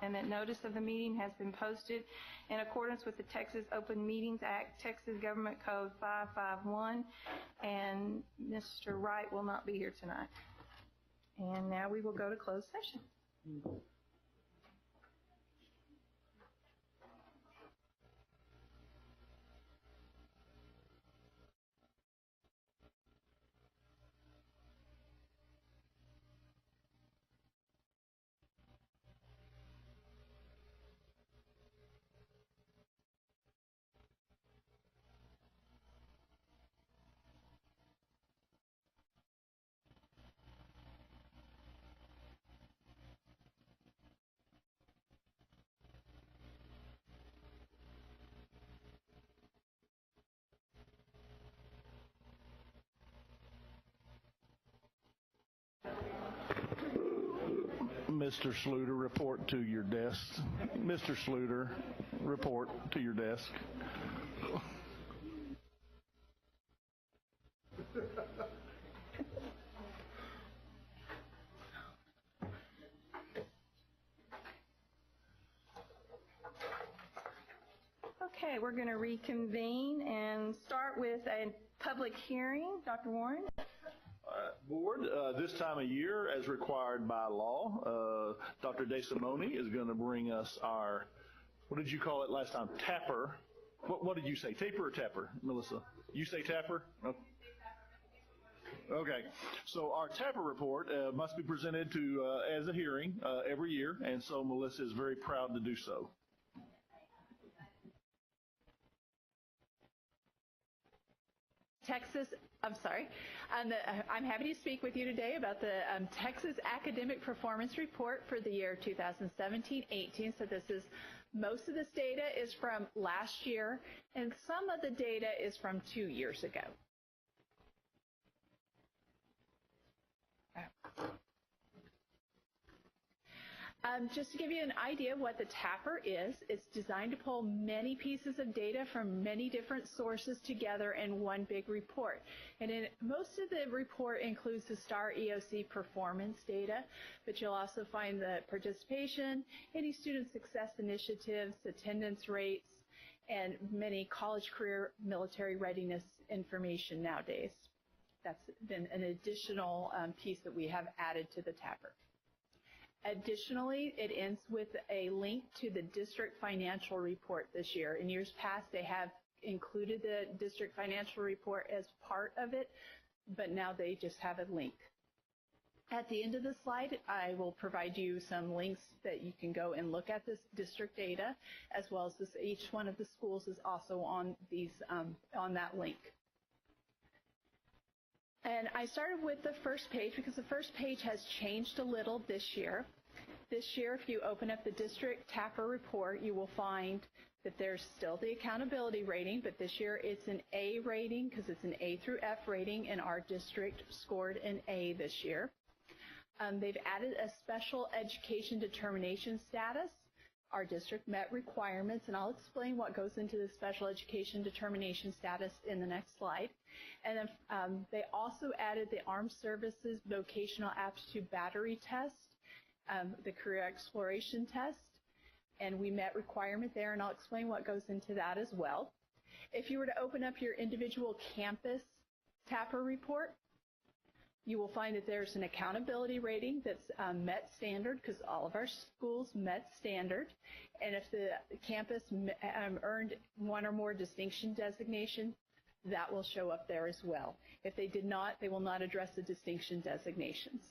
and that notice of the meeting has been posted in accordance with the Texas Open Meetings Act, Texas Government Code 551, and Mr. Wright will not be here tonight. And now we will go to closed session. Mr. Sluter, report to your desk. Mr. Sluter, report to your desk. Okay, we're going to reconvene and start with a public hearing. Dr. Warren? Board, this time of year, as required by law, Dr. DeSimone is going to bring us our, what did you call it last time? Tapper. What did you say? Taper or tapper, Melissa? You say tapper? Okay. So our tapper report must be presented to as a hearing every year, and so Melissa is very proud to do so. I'm happy to speak with you today about the Texas Academic Performance Report for the year 2017-18. So most of this data is from last year, and some of the data is from 2 years ago. Just to give you an idea of what the TAPR is, it's designed to pull many pieces of data from many different sources together in one big report. And most of the report includes the STAR EOC performance data, but you'll also find the participation, any student success initiatives, attendance rates, and many college, career, military readiness information nowadays. That's been an additional piece that we have added to the TAPR. Additionally, it ends with a link to the district financial report this year. In years past, they have included the district financial report as part of it, but now they just have a link. At the end of the slide, I will provide you some links that you can go and look at this district data, as well as each one of the schools is also on on that link. And I started with the first page because the first page has changed a little this year. This year, if you open up the district TAPR report, you will find that there's still the accountability rating, but this year it's an A rating because it's an A through F rating, and our district scored an A this year. They've added a special education determination status. Our district met requirements, and I'll explain what goes into the special education determination status in the next slide. And then they also added the Armed Services Vocational Aptitude Battery Test, the Career Exploration Test, and we met requirement there, and I'll explain what goes into that as well. If you were to open up your individual campus TAPR report, you will find that there's an accountability rating that's met standard because all of our schools met standard. And if the campus earned one or more distinction designation, that will show up there as well. If they did not, they will not address the distinction designations.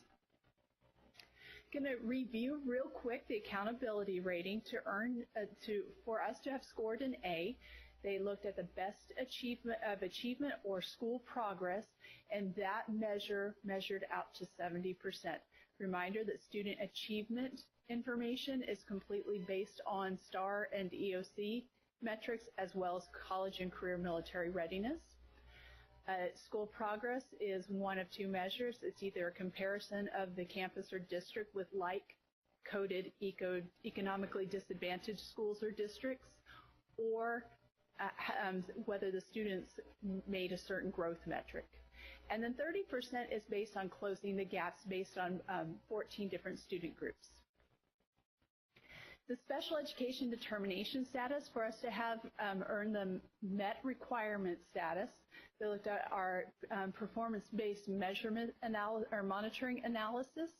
I'm going to review real quick the accountability rating for us to have scored an A. They looked at the best achievement or school progress, and that measured out to 70%. Reminder that student achievement information is completely based on STAR and EOC metrics, as well as college and career military readiness. School progress is one of two measures. It's either a comparison of the campus or district with like-coded economically disadvantaged schools or districts, or whether the students made a certain growth metric. And then 30% is based on closing the gaps based on 14 different student groups. The special education determination status, for us to have earned the MET requirement status, they looked at our performance-based measurement or monitoring analysis,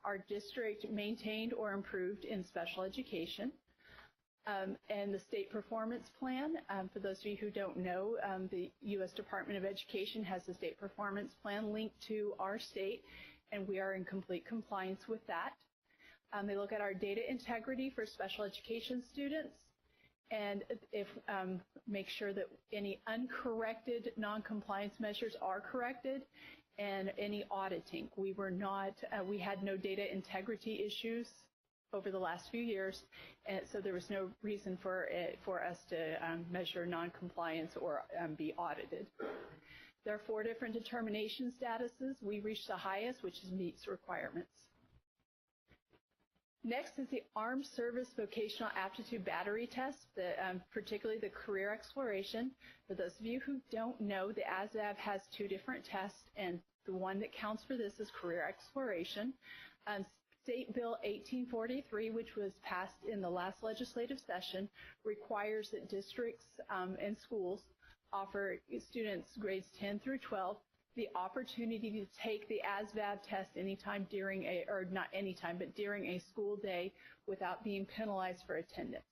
our district maintained or improved in special education, and the state performance plan. For those of you who don't know, the U.S. Department of Education has the state performance plan linked to our state, and we are in complete compliance with that. They look at our data integrity for special education students, and make sure that any uncorrected non-compliance measures are corrected, and any auditing. We had no data integrity issues over the last few years, and so there was no reason for us to measure non-compliance or be audited. There are 4 different determination statuses. We reached the highest, which is meets requirements. Next is the Armed Service Vocational Aptitude Battery Test, particularly the career exploration. For those of you who don't know, the ASVAB has 2 different tests, and the one that counts for this is career exploration. State Bill 1843, which was passed in the last legislative session, requires that districts and schools offer students grades 10 through 12 the opportunity to take the ASVAB test anytime during during a school day without being penalized for attendance.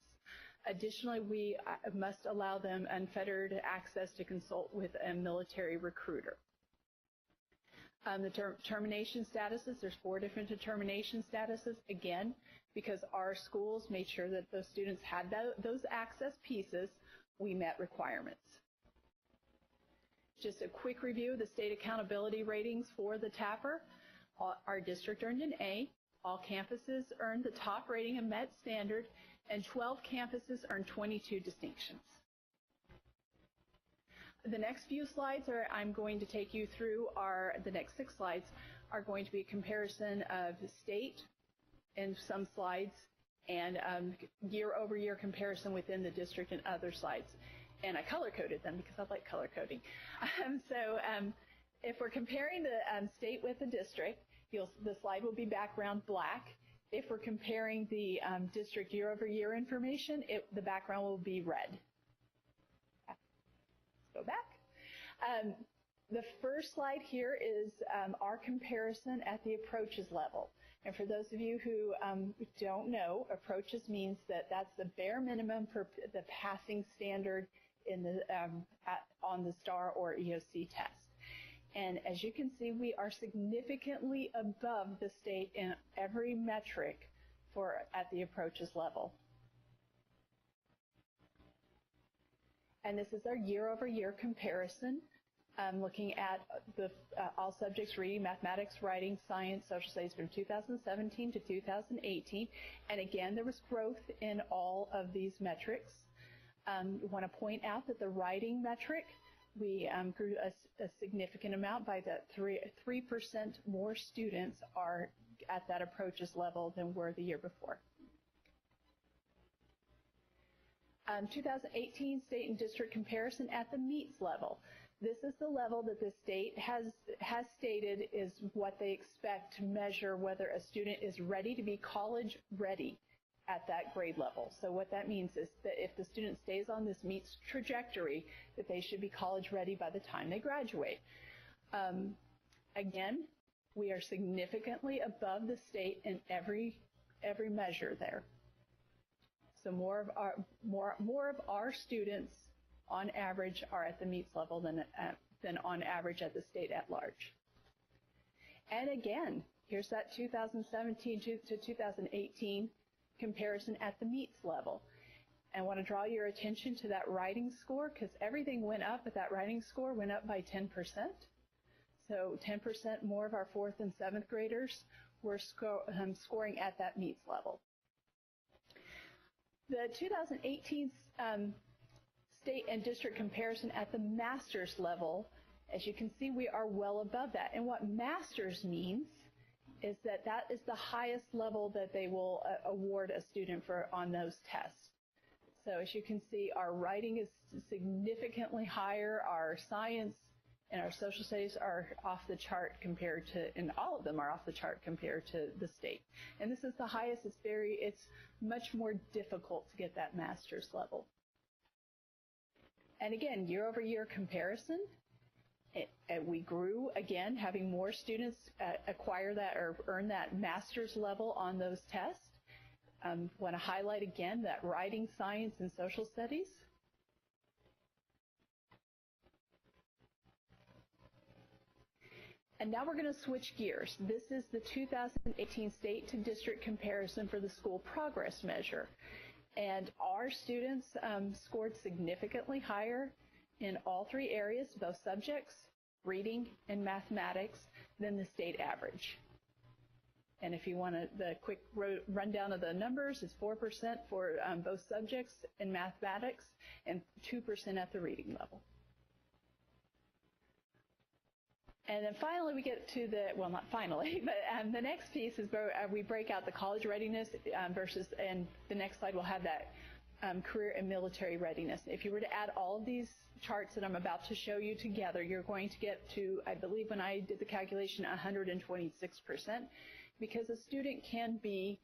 Additionally, we must allow them unfettered access to consult with a military recruiter. The determination statuses, there's 4 different determination statuses. Again, because our schools made sure that those students had those access pieces, we met requirements. Just a quick review of the state accountability ratings for the TAPR. Our district earned an A. All campuses earned the top rating and met standard, and 12 campuses earned 22 distinctions. The next few slides I'm going to take you through the next 6 slides are going to be a comparison of the state in some slides and year-over-year comparison within the district and other slides. And I color-coded them because I like color coding. If we're comparing the state with the district, the slide will be background black. If we're comparing the district year-over-year information, the background will be red. Let's go back. The first slide here is our comparison at the approaches level. And for those of you who don't know, approaches means that that's the bare minimum for the passing standard in on the STAR or EOC test. And as you can see, we are significantly above the state in every metric at the approaches level. And this is our year-over-year comparison, looking at all subjects: reading, mathematics, writing, science, social studies, from 2017 to 2018. And again, there was growth in all of these metrics. We want to point out that the writing metric, we grew a significant amount by that 3% more students are at that approaches level than were the year before. 2018 state and district comparison at the meets level. This is the level that the state has stated is what they expect to measure whether a student is ready to be college ready at that grade level. So what that means is that if the student stays on this meets trajectory, that they should be college ready by the time they graduate. Again, we are significantly above the state in every measure there. So more of our students on average are at the meets level than on average at the state at large. And again, here's that 2017 to 2018 comparison at the meets level. And I want to draw your attention to that writing score, because everything went up, but that writing score went up by 10%. So 10% more of our 4th and 7th graders were scoring at that meets level. The 2018 state and district comparison at the master's level, as you can see, we are well above that. And what master's means is that is the highest level that they will award a student for on those tests. So as you can see, our writing is significantly higher, our science And our social studies are off the chart compared to, and all of them are off the chart compared to the state. And this is the highest. It's much more difficult to get that master's level. And again, year over year comparison, we grew again, having more students acquire that or earn that master's level on those tests. Want to highlight again that writing, science, and social studies. And now we're going to switch gears. This is the 2018 state to district comparison for the school progress measure. And our students scored significantly higher in all three areas, both subjects, reading and mathematics, than the state average. And if you want the quick rundown of the numbers, it's 4% for both subjects in mathematics and 2% at the reading level. And then finally we get to the, well, not finally, but the next piece is where we break out the college readiness versus, and the next slide will have that career and military readiness. If you were to add all of these charts that I'm about to show you together, you're going to get to, I believe when I did the calculation, 126%, because a student can be,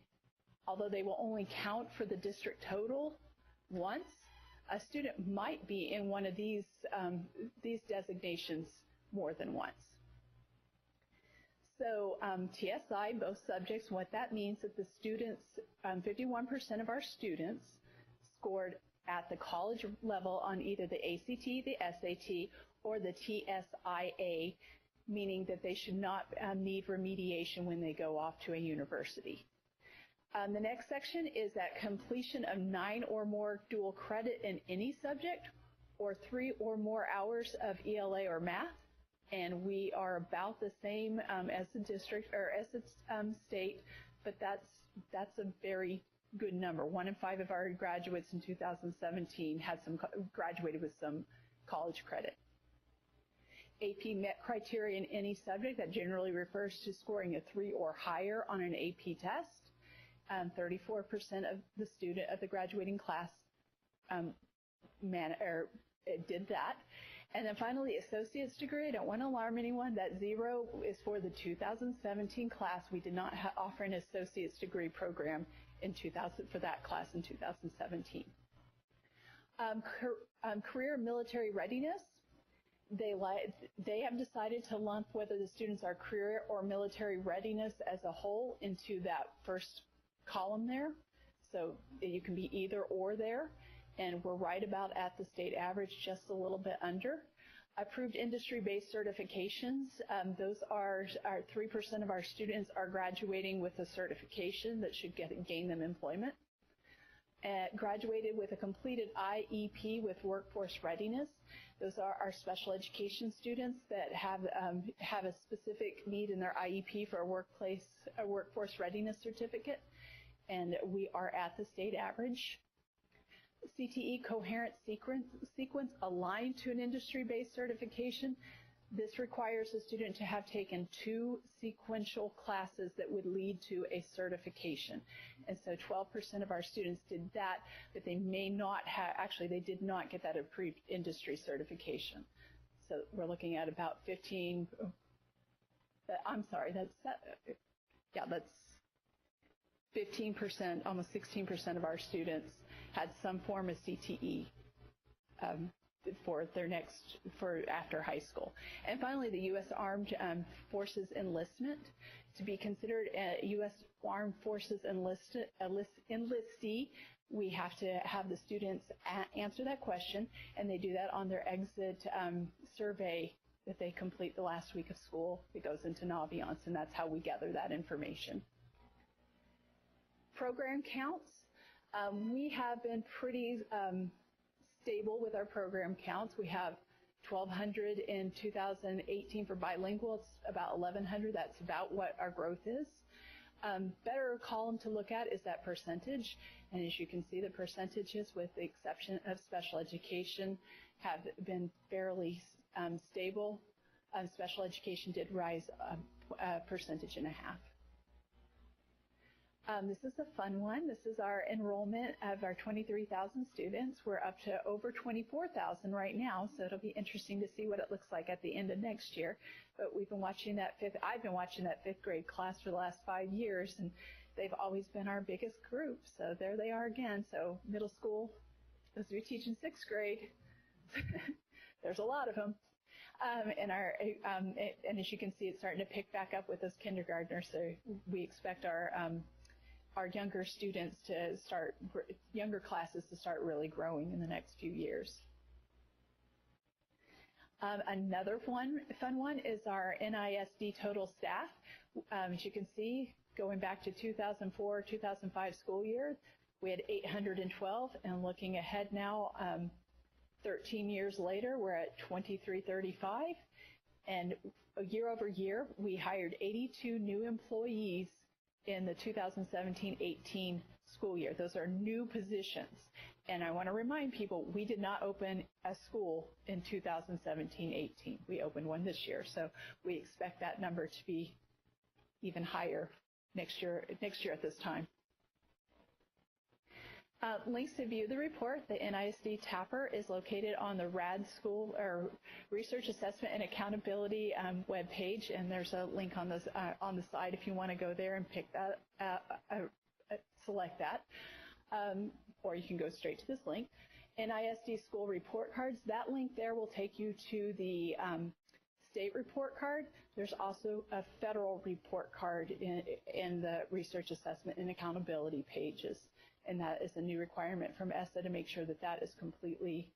although they will only count for the district total once, a student might be in one of these designations more than once. So TSI, both subjects, what that means is that the students, 51% of our students scored at the college level on either the ACT, the SAT, or the TSIA, meaning that they should not need remediation when they go off to a university. The next section is that completion of 9 or more dual credit in any subject, or 3 or more hours of ELA or math. And we are about the same as the district or as the state, but that's a very good number. 1 in 5 of our graduates in 2017 had graduated with some college credit. AP met criteria in any subject. That generally refers to scoring a 3 or higher on an AP test. 34% of the graduating class did that. And then finally, associate's degree. I don't want to alarm anyone. That 0 is for the 2017 class. We did not offer an associate's degree program for that class in 2017. Career military readiness. They have decided to lump whether the students are career or military readiness as a whole into that first column there. So you can be either or there. And we're right about at the state average, just a little bit under. Approved industry-based certifications, those are 3% of our students are graduating with a certification that should gain them employment. Graduated with a completed IEP with workforce readiness. Those are our special education students that have a specific need in their IEP for a workforce readiness certificate, and we are at the state average. CTE coherent sequence aligned to an industry-based certification. This requires a student to have taken 2 sequential classes that would lead to a certification. And so 12% of our students did that, but they may not have, actually they did not get that approved industry certification. So we're looking at about 15, I'm sorry, that's 15%, almost 16% of our students had some form of CTE for after high school. And finally, the U.S. Armed Forces enlistment. To be considered a U.S. Armed Forces enlistee, we have to have the students answer that question, and they do that on their exit survey that they complete the last week of school. It goes into Naviance, and that's how we gather that information. Program counts. We have been pretty stable with our program counts. We have 1,200 in 2018 for bilingual. It's about 1,100. That's about what our growth is. Better column to look at is that percentage. And as you can see, the percentages, with the exception of special education, have been fairly stable. Special education did rise a percentage and a half. This is a fun one. This is our enrollment of our 23,000 students. We're up to over 24,000 right now, so it'll be interesting to see what it looks like at the end of next year. But I've been watching that fifth grade class for the last 5 years, and they've always been our biggest group. So there they are again. So middle school, those of you teaching sixth grade, there's a lot of them. And as you can see, it's starting to pick back up with those kindergartners. So we expect our younger students to younger classes to start really growing in the next few years. Another fun one is our NISD total staff. As you can see, going back to 2004-2005 school year, we had 812, and looking ahead now, 13 years later, we're at 2335, and year over year, we hired 82 new employees in the 2017-18 school year. Those are new positions. And I want to remind people, we did not open a school in 2017-18. We opened one this year, so we expect that number to be even higher next year at this time. Links to view the report. The NISD TAPR is located on the RAD School or Research Assessment and Accountability web page, and there's a link on the side if you want to go there and pick that, select that, or you can go straight to this link. NISD school report cards. That link there will take you to the state report card. There's also a federal report card in the Research Assessment and Accountability pages. And that is a new requirement from ESSA to make sure that that is completely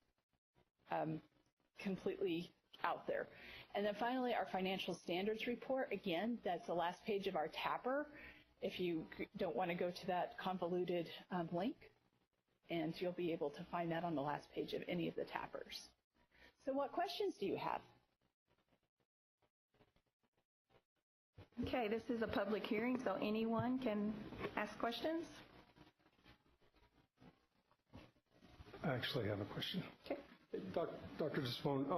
out there. And then finally, our financial standards report. Again, that's the last page of our TAPR, if you don't want to go to that convoluted link. And you'll be able to find that on the last page of any of the TAPRs. So what questions do you have? Okay, this is a public hearing, so anyone can ask questions. I actually have a question. Okay. Dr. DeSimone,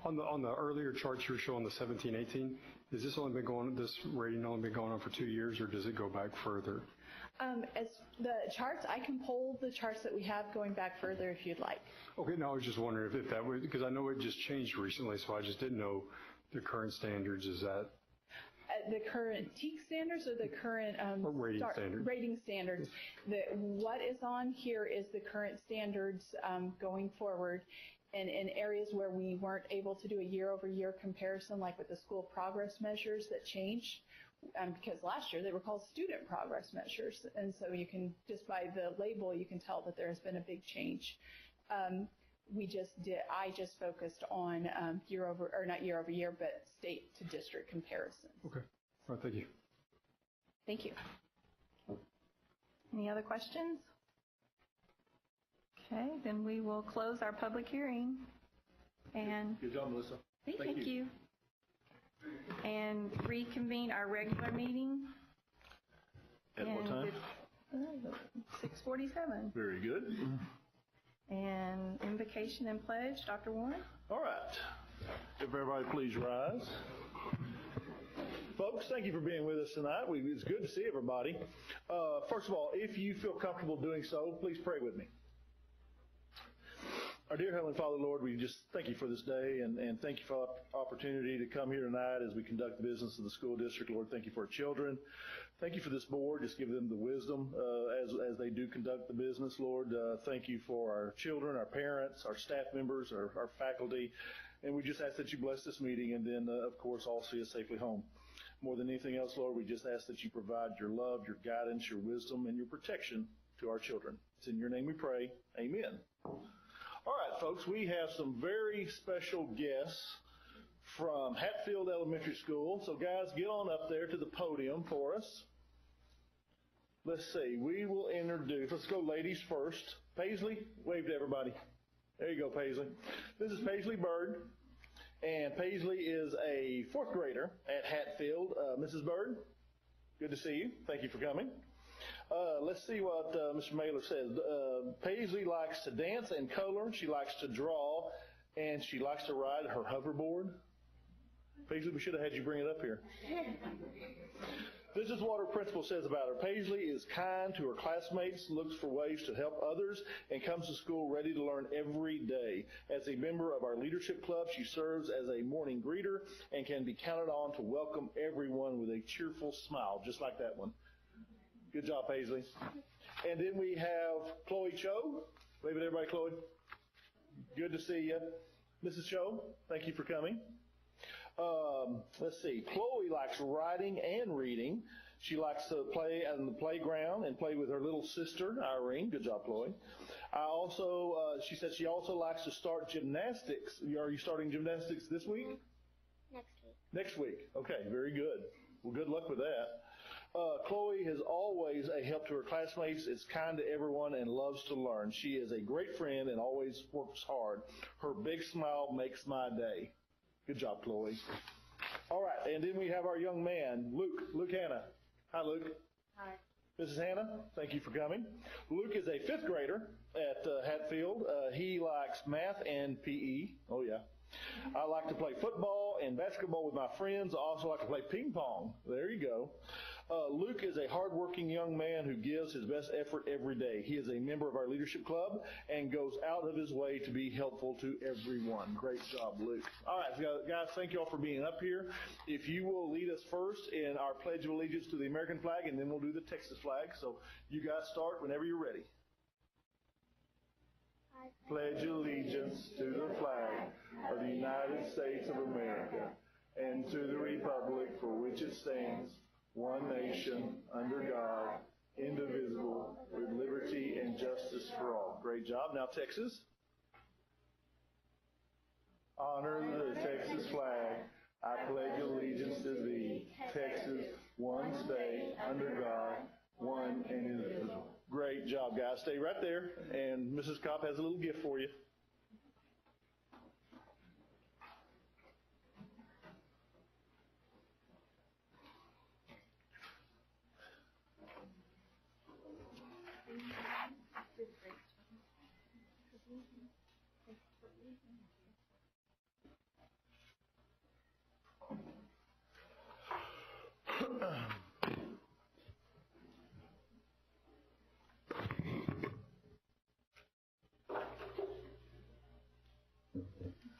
on the earlier charts you were showing the 17-18, has this rating only been going on for 2 years, or does it go back further? As the charts, I can pull the charts that we have going back further if you'd like. Okay, no, I was just wondering if that was, because I know it just changed recently, so I just didn't know the current standards. Is that the current TEAC standards or the current rating standards? What is on here is the current standards going forward. And in areas where we weren't able to do a year-over-year comparison, like with the school progress measures that changed, because last year they were called student progress measures. And so you can, just by the label, you can tell that there has been a big change. I just focused on not year over year, but state to district comparisons. okay? All right, thank you. Thank you. Any other questions? Okay, then we will close our public hearing. And Good job, Melissa. thank you. And reconvene our regular meeting. At what time? 6:47. Very good. And invocation and pledge, Dr. Warren. All right. If everybody please rise. Folks, thank you for being with us tonight. It's good to see everybody. First of all, if you feel comfortable doing so, please pray with me. Our dear Heavenly Father, Lord, we just thank you for this day and thank you for the opportunity to come here tonight as we conduct the business of the school district. Lord, thank you for our children. Thank you for this board. Just give them the wisdom as they do conduct the business, Lord. Thank you for our children, our parents, our staff members, our faculty. And we just ask that you bless this meeting and then, of course, all see us safely home. More than anything else, Lord, we just ask that you provide your love, your guidance, your wisdom, and your protection to our children. It's in your name we pray. Amen. All right, folks, we have some very special guests from Hatfield Elementary School. So, guys, get on up there to the podium for us. Let's see. We will introduce. Let's go ladies first. Paisley, wave to everybody. There you go, Paisley. This is Paisley Bird, and Paisley is a fourth grader at Hatfield. Mrs. Bird, good to see you. Thank you for coming. Let's see what Mr. Mailer says. Paisley likes to dance and color. She likes to draw, and she likes to ride her hoverboard. Paisley, we should have had you bring it up here. This is what her principal says about her. Paisley is kind to her classmates, looks for ways to help others, and comes to school ready to learn every day. As a member of our leadership club, she serves as a morning greeter and can be counted on to welcome everyone with a cheerful smile, just like that one. Good job, Paisley. And then we have Chloe Cho. Wave at everybody, Chloe. Good to see you. Mrs. Cho, thank you for coming. Let's see. Chloe likes writing and reading. She likes to play on the playground and play with her little sister, Irene. Good job, Chloe. She said she also likes to start gymnastics. Are you starting gymnastics this week? Next week. Next week. Okay, very good. Well, good luck with that. Chloe is always a help to her classmates, is kind to everyone, and loves to learn. She is a great friend and always works hard. Her big smile makes my day. Good job, Chloe. All right, and then we have our young man, Luke Hanna. Hi, Luke. Hi. Mrs. Hanna, thank you for coming. Luke is a fifth grader at Hatfield. He likes math and PE. Oh, yeah. I like to play football and basketball with my friends. I also like to play ping pong. There you go. Luke is a hardworking young man who gives his best effort every day. He is a member of our leadership club and goes out of his way to be helpful to everyone. Great job, Luke. All right, guys, thank you all for being up here. If you will lead us first in our Pledge of Allegiance to the American flag, and then we'll do the Texas flag. So you guys start whenever you're ready. I pledge allegiance to the flag of the United States of America and to the republic for which it stands, one nation, under God, indivisible, with liberty and justice for all. Great job. Now, Texas. Honor the Texas flag. I pledge allegiance to thee, Texas, one state, under God, one and indivisible. Great job, guys. Stay right there, and Mrs. Kopp has a little gift for you.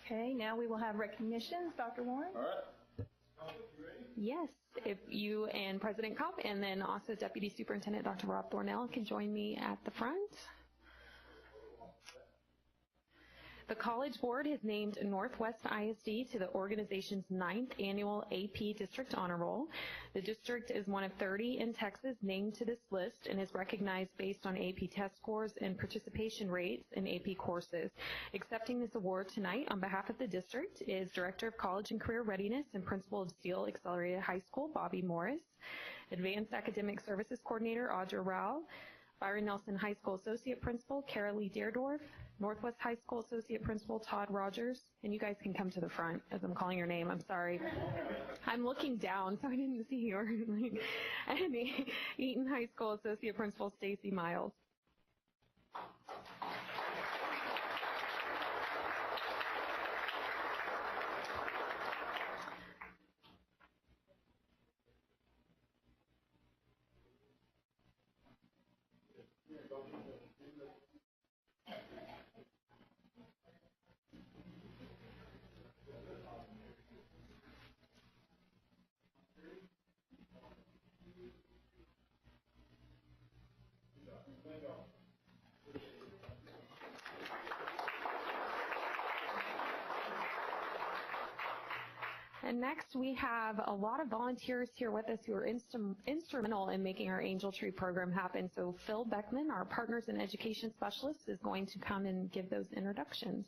Okay, now we will have recognitions. Dr. Warren? All right. Yes, if you and President Kopp and then also Deputy Superintendent Dr. Rob Thornell can join me at the front. The College Board has named Northwest ISD to the organization's 9th annual AP District Honor Roll. The district is one of 30 in Texas named to this list and is recognized based on AP test scores and participation rates in AP courses. Accepting this award tonight on behalf of the district is Director of College and Career Readiness and Principal of Steele Accelerated High School, Bobby Morris, Advanced Academic Services Coordinator, Audra Rao, Byron Nelson High School Associate Principal, Carolee Deerdorf, Northwest High School Associate Principal Todd Rogers, and you guys can come to the front as I'm calling your name. I'm sorry. I'm looking down, so I didn't see you. And Eaton High School Associate Principal Stacy Miles. And next, we have a lot of volunteers here with us who are instrumental in making our Angel Tree program happen. So Phil Beckman, our Partners in Education Specialist, is going to come and give those introductions.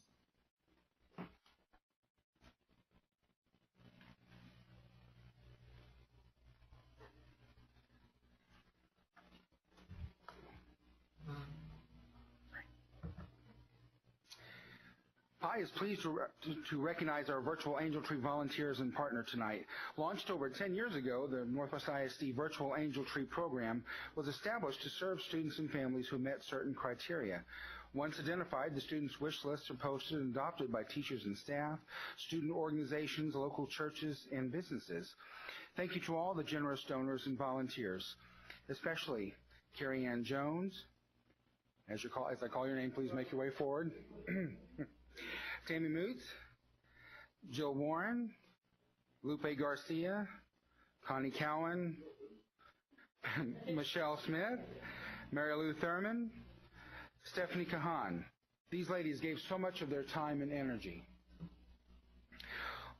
I is pleased to recognize our Virtual Angel Tree volunteers and partner tonight. Launched over 10 years ago, the Northwest ISD Virtual Angel Tree program was established to serve students and families who met certain criteria. Once identified, the students' wish lists are posted and adopted by teachers and staff, student organizations, local churches, and businesses. Thank you to all the generous donors and volunteers, especially Carrie Ann Jones. As I call your name, please make your way forward. Tammy Moots, Jill Warren, Lupe Garcia, Connie Cowan, Michelle Smith, Mary Lou Thurman, Stephanie Kahan. These ladies gave so much of their time and energy.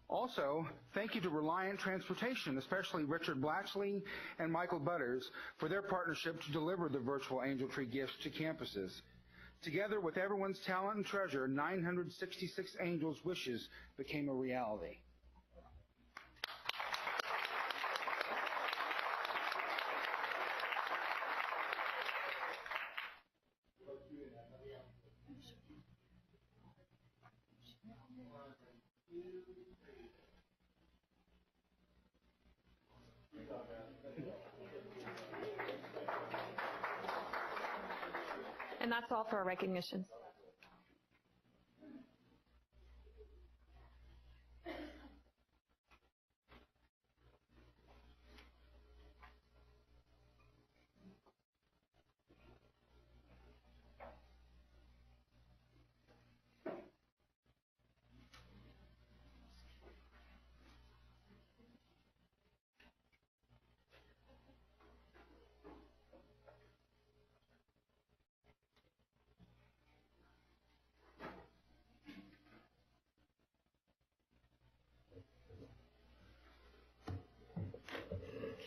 Also, thank you to Reliant Transportation, especially Richard Blatchley and Michael Butters, for their partnership to deliver the virtual Angel Tree gifts to campuses. Together with everyone's talent and treasure, 966 angels' wishes became a reality. And that's all for our recognitions.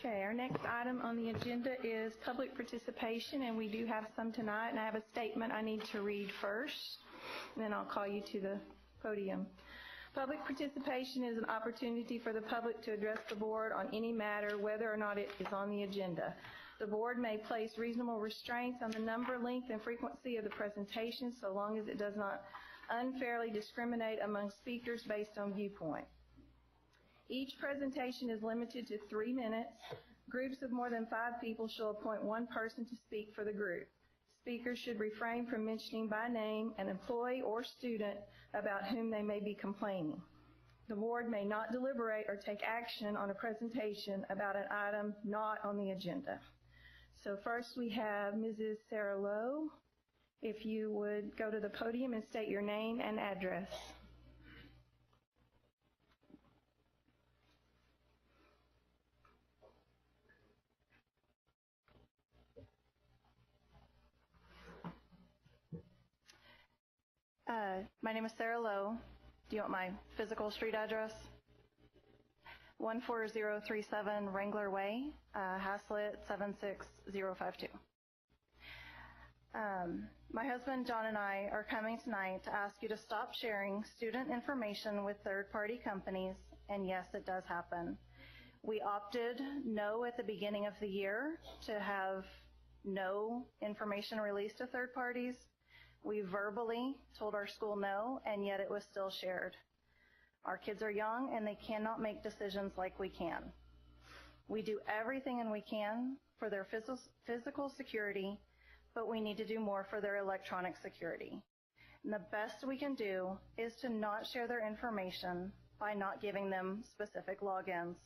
Okay, our next item on the agenda is public participation, and we do have some tonight, and I have a statement I need to read first, and then I'll call you to the podium. Public participation is an opportunity for the public to address the board on any matter, whether or not it is on the agenda. The board may place reasonable restraints on the number, length, and frequency of the presentation, so long as it does not unfairly discriminate among speakers based on viewpoint. Each presentation is limited to 3 minutes. Groups of more than 5 people shall appoint one person to speak for the group. Speakers should refrain from mentioning by name an employee or student about whom they may be complaining. The board may not deliberate or take action on a presentation about an item not on the agenda. So first we have Mrs. Sarah Lowe. If you would go to the podium and state your name and address. My name is Sarah Lowe. Do you want my physical street address? 14037 Wrangler Way, Haslett 76052. My husband John and I are coming tonight to ask you to stop sharing student information with third-party companies, and yes, it does happen. We opted no at the beginning of the year to have no information released to third parties. We verbally told our school no, and yet it was still shared. Our kids are young, and they cannot make decisions like we can. We do everything and we can for their physical security, but we need to do more for their electronic security. And the best we can do is to not share their information by not giving them specific logins.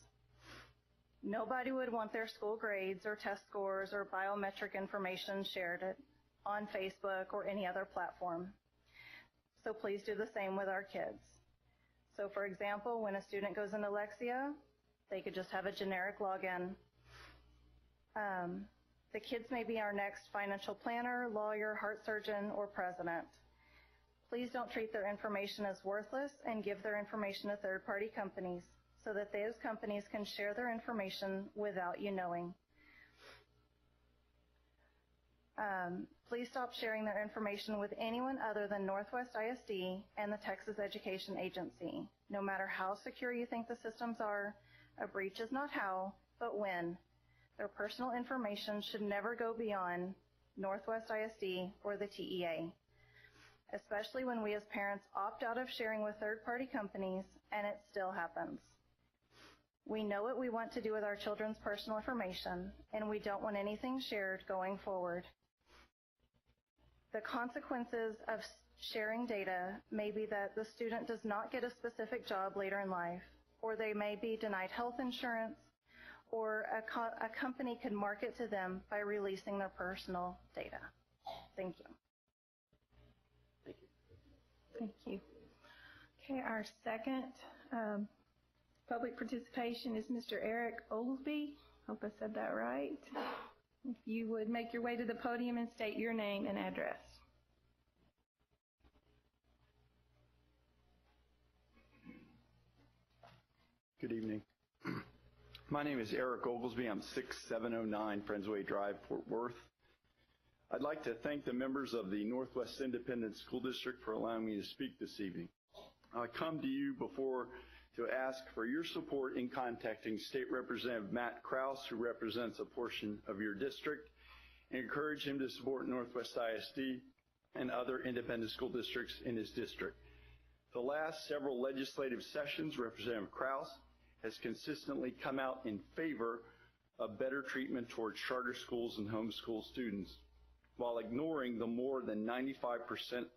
Nobody would want their school grades or test scores or biometric information shared on Facebook or any other platform. So please do the same with our kids. So for example, when a student goes into Lexia, they could just have a generic login. The kids may be our next financial planner, lawyer, heart surgeon, or president. Please don't treat their information as worthless and give their information to third-party companies so that those companies can share their information without you knowing. Please stop sharing their information with anyone other than Northwest ISD and the Texas Education Agency. No matter how secure you think the systems are, a breach is not how, but when. Their personal information should never go beyond Northwest ISD or the TEA, especially when we as parents opt out of sharing with third-party companies and it still happens. We know what we want to do with our children's personal information, and we don't want anything shared going forward. The consequences of sharing data may be that the student does not get a specific job later in life, or they may be denied health insurance, or a company could market to them by releasing their personal data. Thank you. Thank you. Okay, our second public participation is Mr. Eric Oglesby. Hope I said that right. If you would make your way to the podium and state your name and address. Good evening. My name is Eric Oglesby. I'm 6709 Friendsway Drive, Fort Worth. I'd like to thank the members of the Northwest Independent School District for allowing me to speak this evening. I come to you before to ask for your support in contacting State Representative Matt Krause, who represents a portion of your district, and encourage him to support Northwest ISD and other independent school districts in his district. The last several legislative sessions, Representative Krause has consistently come out in favor of better treatment towards charter schools and homeschool students, while ignoring the more than 95%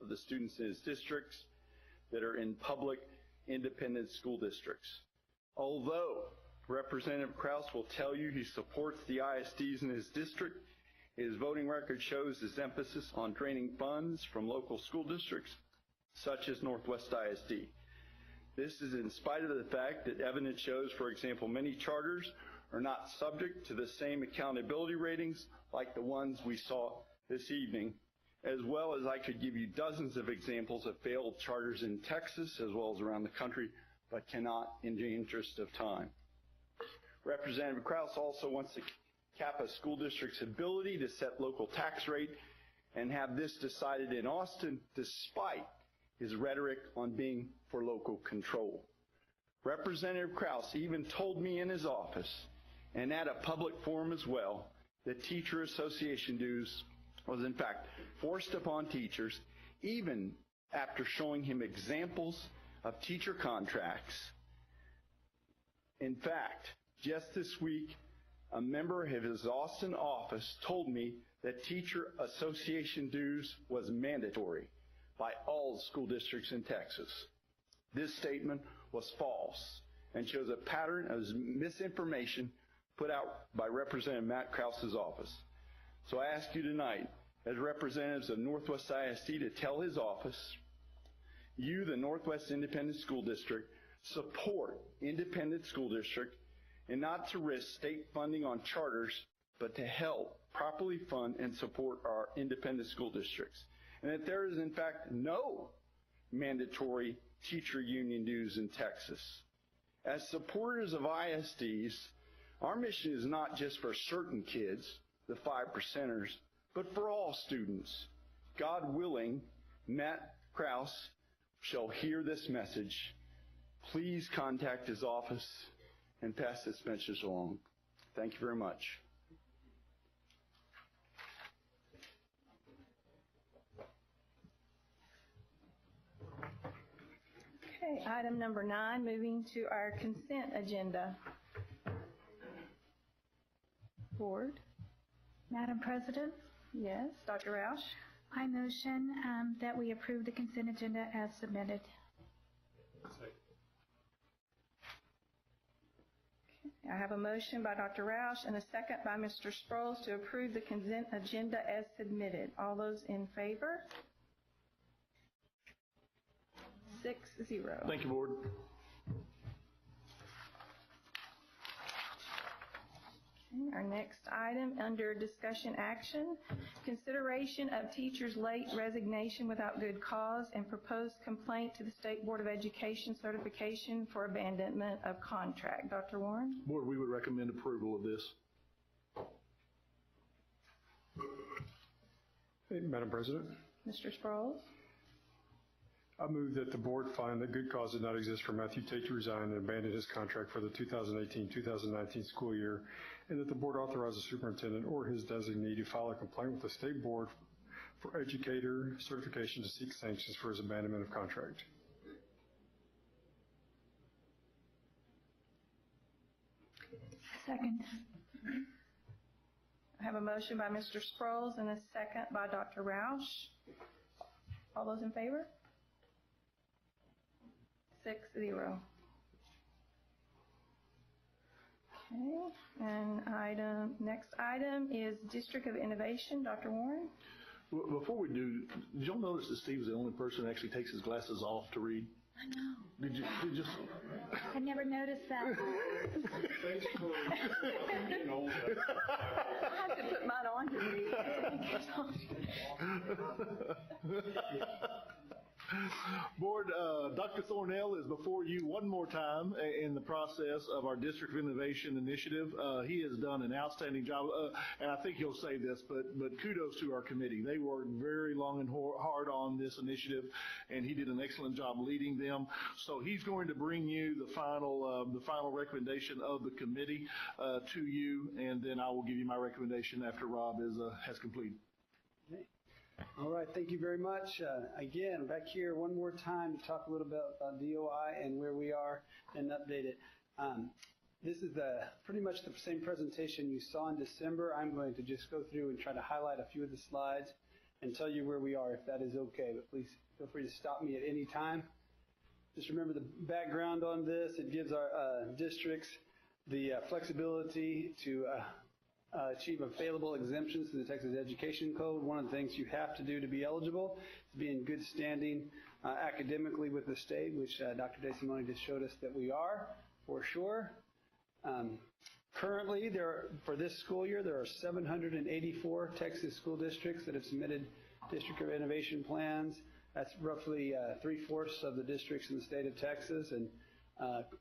of the students in his districts that are in public independent school districts. Although Representative Krause will tell you he supports the ISDs in his district, his voting record shows his emphasis on draining funds from local school districts, such as Northwest ISD. This is in spite of the fact that evidence shows, for example, many charters are not subject to the same accountability ratings like the ones we saw this evening, as well as I could give you dozens of examples of failed charters in Texas as well as around the country, but cannot in the interest of time. Representative Krause also wants to cap a school district's ability to set local tax rate and have this decided in Austin despite his rhetoric on being for local control. Representative Krause even told me in his office and at a public forum as well that teacher association dues was in fact forced upon teachers even after showing him examples of teacher contracts. In fact, just this week, a member of his Austin office told me that teacher association dues was mandatory by all school districts in Texas. This statement was false and shows a pattern of misinformation put out by Representative Matt Krause's office. So I ask you tonight, as representatives of Northwest ISD, to tell his office, you, the Northwest Independent School District, support independent school district and not to risk state funding on charters, but to help properly fund and support our independent school districts. And that there is, in fact, no mandatory teacher union dues in Texas. As supporters of ISDs, our mission is not just for certain kids, the 5%ers, but for all students. God willing, Matt Krause shall hear this message. Please contact his office and pass this message along. Thank you very much. Okay, item number 9, moving to our consent agenda. Board? Madam President, Yes, Dr. Roush? I motion that we approve the consent agenda as submitted. I have a motion by Dr. Roush and a second by Mr. Sproles to approve the consent agenda as submitted. All those in favor? 6-0. Thank you, Board. Our next item under discussion action, consideration of teacher's late resignation without good cause and proposed complaint to the State Board of Education certification for abandonment of contract. Dr. Warren? Board, we would recommend approval of this. Hey, Madam President, Mr. Sproles? I move that the board find that good cause did not exist for Matthew Tate to resign and abandon his contract for the 2018-2019 school year, and that the board authorize the superintendent or his designee to file a complaint with the State Board for Educator certification to seek sanctions for his abandonment of contract. Second. I have a motion by Mr. Sproles and a second by Dr. Roush. All those in favor? 6-0. Okay, and next item is District of Innovation. Dr. Warren? Before we do, did y'all notice that Steve is the only person that actually takes his glasses off to read? I know. Did you? I never noticed that. I have to put mine on to read. Board, Dr. Thornell is before you one more time in the process of our District of Innovation initiative. He has done an outstanding job, and I think he'll say this, but kudos to our committee. They worked very long and hard on this initiative, and he did an excellent job leading them. So he's going to bring you the final recommendation of the committee to you, and then I will give you my recommendation after Rob has completed. All right, thank you very much. Again, back here one more time to talk a little bit about DOI and where we are and update it. This is pretty much the same presentation you saw in December. I'm going to just go through and try to highlight a few of the slides and tell you where we are, if that is okay. But please feel free to stop me at any time. Just remember the background on this. It gives our districts the flexibility to achieve available exemptions to the Texas Education Code. One of the things you have to do to be eligible is be in good standing academically with the state, which Dr. DeSimone just showed us that we are, for sure. Currently, for this school year, there are 784 Texas school districts that have submitted District of Innovation plans. That's roughly 3/4 of the districts in the state of Texas, and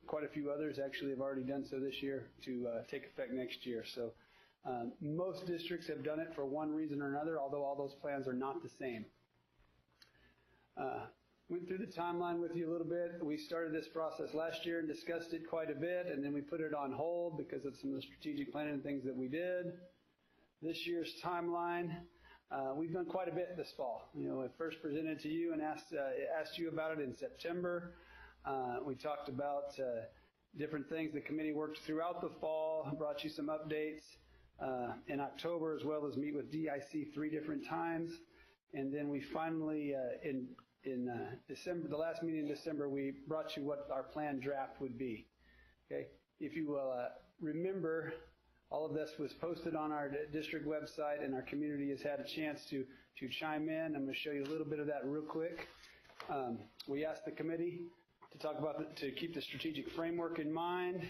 quite a few others actually have already done so this year to take effect next year. So most districts have done it for one reason or another, although all those plans are not the same. Went through the timeline with you a little bit. We started this process last year and discussed it quite a bit, and then we put it on hold because of some of the strategic planning and things that we did. This year's timeline, we've done quite a bit this fall. I first presented to you and asked you about it in September. We talked about different things. The committee worked throughout the fall, brought you some updates in October, as well as meet with DIC 3 different times. And then we finally, in December, the last meeting in December, we brought you what our planned draft would be. Okay, if you will remember, all of this was posted on our district website, and our community has had a chance to chime in. I'm going to show you a little bit of that real quick. We asked the committee to talk about to keep the strategic framework in mind,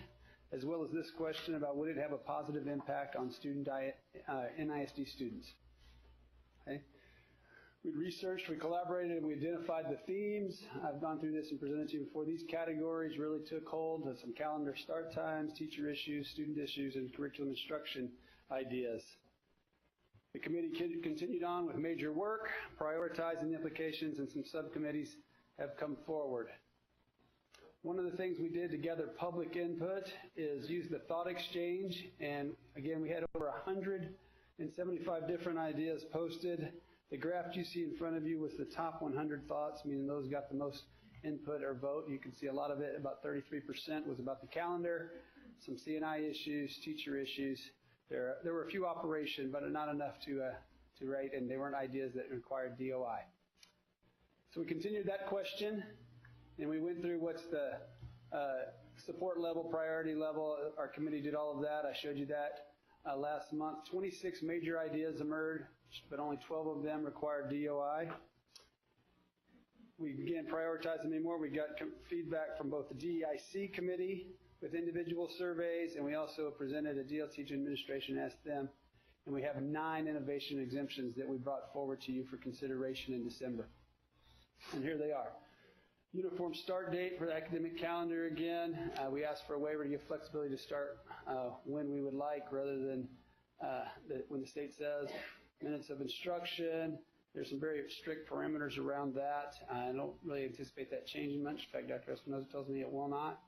as well as this question about would it have a positive impact on NISD students. Okay. We researched, we collaborated, and we identified the themes. I've gone through this and presented to you before. These categories really took hold of some calendar start times, teacher issues, student issues, and curriculum instruction ideas. The committee continued on with major work, prioritizing the implications, and some subcommittees have come forward. One of the things we did to gather public input is use the thought exchange, and again, we had over 175 different ideas posted. The graph you see in front of you was the top 100 thoughts, meaning those got the most input or vote. You can see a lot of it, about 33%, was about the calendar, some C&I issues, teacher issues. There were a few operation, but not enough to write, and they weren't ideas that required DOI. So we continued that question, and we went through what's the support level, priority level. Our committee did all of that. I showed you that last month. 26 major ideas emerged, but only 12 of them required DOI. We began prioritizing them more. We got feedback from both the DEIC committee with individual surveys, and we also presented a DL teaching administration, asked them, and we have 9 innovation exemptions that we brought forward to you for consideration in December. And here they are. Uniform start date for the academic calendar again. We asked for a waiver to give flexibility to start when we would like rather than when the state says. Minutes of instruction. There's some very strict parameters around that. I don't really anticipate that changing much. In fact, Dr. Espinoza tells me it will not.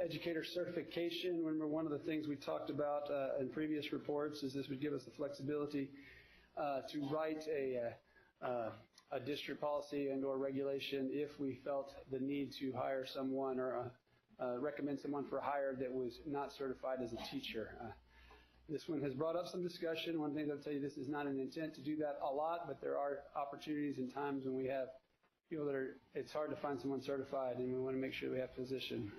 Educator certification. Remember, one of the things we talked about in previous reports is this would give us the flexibility to write a district policy and or regulation if we felt the need to hire someone or recommend someone for hire that was not certified as a teacher. This one has brought up some discussion. One thing I'll tell you, this is not an intent to do that a lot, but there are opportunities and times when we have people that it's hard to find someone certified, and we want to make sure we have position.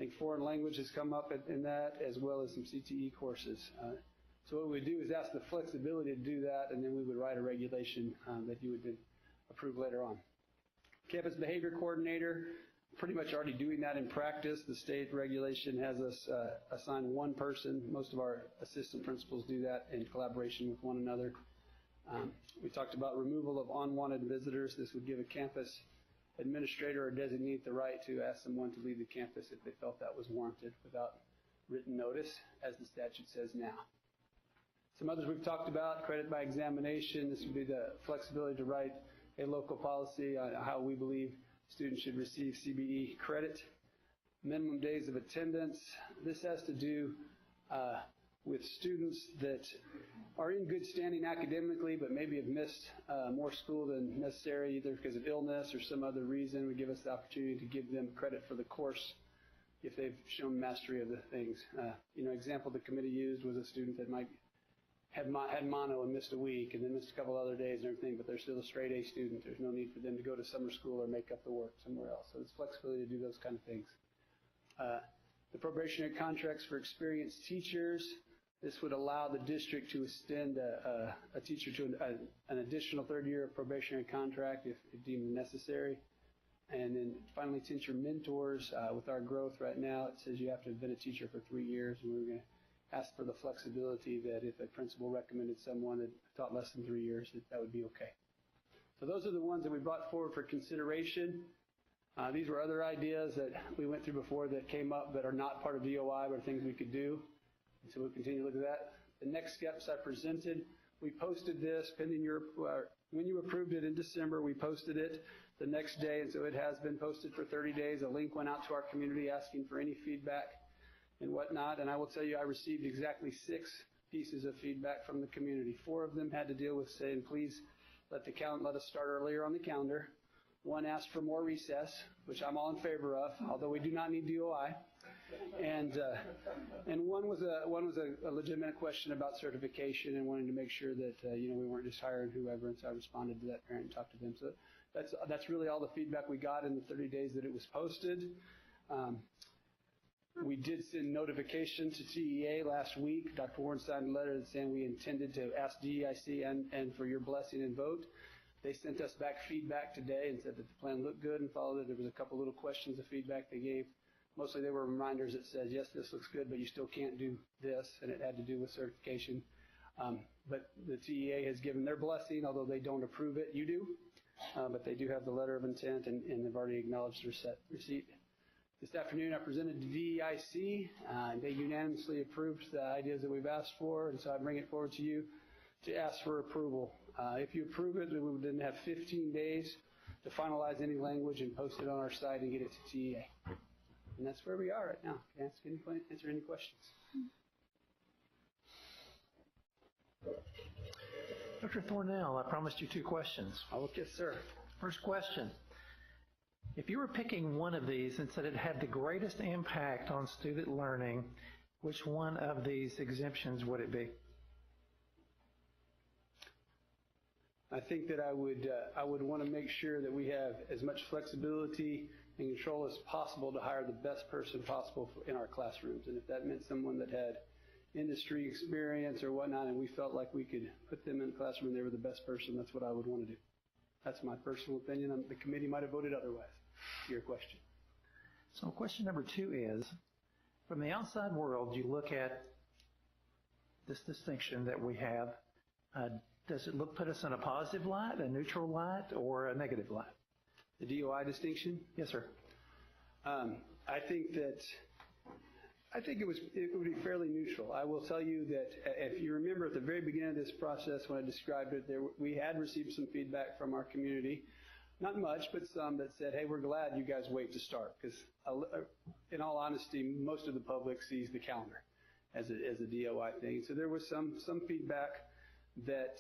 think foreign language has come up in that, as well as some CTE courses. So what we would do is ask the flexibility to do that, and then we would write a regulation that you would then approve later on. Campus behavior coordinator, pretty much already doing that in practice. The state regulation has us assign one person. Most of our assistant principals do that in collaboration with one another. We talked about removal of unwanted visitors. This would give a campus administrator or designate the right to ask someone to leave the campus if they felt that was warranted without written notice, as the statute says now. Some others we've talked about, credit by examination. This would be the flexibility to write a local policy on how we believe students should receive CBE credit. Minimum days of attendance. This has to do with students that are in good standing academically but maybe have missed more school than necessary, either because of illness or some other reason. We give us the opportunity to give them credit for the course if they've shown mastery of the things. Example the committee used was a student that might had mono and missed a week and then missed a couple other days and everything, but they're still a straight A student. There's no need for them to go to summer school or make up the work somewhere else. So it's flexibility to do those kind of things. The probationary contracts for experienced teachers. This would allow the district to extend a teacher to an additional third year of probationary contract if deemed necessary. And then finally, teacher mentors. With our growth right now, it says you have to have been a teacher for 3 years, and we're going to ask for the flexibility that if a principal recommended someone that taught less than 3 years, that would be okay. So those are the ones that we brought forward for consideration. These were other ideas that we went through before that came up that are not part of DOI, but are things we could do. And so we'll continue to look at that. The next steps I presented, we posted this pending when you approved it in December, we posted it the next day, and so it has been posted for 30 days. A link went out to our community asking for any feedback and whatnot, and I will tell you I received exactly 6 pieces of feedback from the community. 4 of them had to deal with saying, please let us start earlier on the calendar. 1 asked for more recess, which I'm all in favor of, although we do not need DOI. And one was a legitimate question about certification and wanting to make sure that we weren't just hiring whoever, and so I responded to that parent and talked to them. So that's really all the feedback we got in the 30 days that it was posted. We did send notification to TEA last week. Dr. Warren signed a letter saying we intended to ask DEIC and for your blessing and vote. They sent us back feedback today and said that the plan looked good and followed it. There was a couple little questions of feedback they gave. Mostly they were reminders that said, yes, this looks good, but you still can't do this, and it had to do with certification. But the TEA has given their blessing, although they don't approve it. You do, but they do have the letter of intent, and they've already acknowledged their receipt. This afternoon I presented to DEIC, and they unanimously approved the ideas that we've asked for, and so I bring it forward to you to ask for approval. If you approve it, we would then have 15 days to finalize any language and post it on our site and get it to TEA. And that's where we are right now. Can I answer any questions? Dr. Thornell, I promised you 2 questions. Oh, yes, sir. First question. If you were picking one of these and said it had the greatest impact on student learning, which one of these exemptions would it be? I think that I would want to make sure that we have as much flexibility and control as possible to hire the best person possible in our classrooms. And if that meant someone that had industry experience or whatnot, and we felt like we could put them in the classroom and they were the best person, that's what I would want to do. That's my personal opinion. The committee might have voted otherwise, to your question. So question number 2 is, from the outside world, you look at this distinction that we have. Does it put us in a positive light, a neutral light, or a negative light? The DOI distinction? Yes, sir. I think it would be fairly neutral. I will tell you that if you remember at the very beginning of this process when I described it, we had received some feedback from our community. Not much, but some that said, hey, we're glad you guys wait to start. Because in all honesty, most of the public sees the calendar as a DOI thing. So there was some feedback that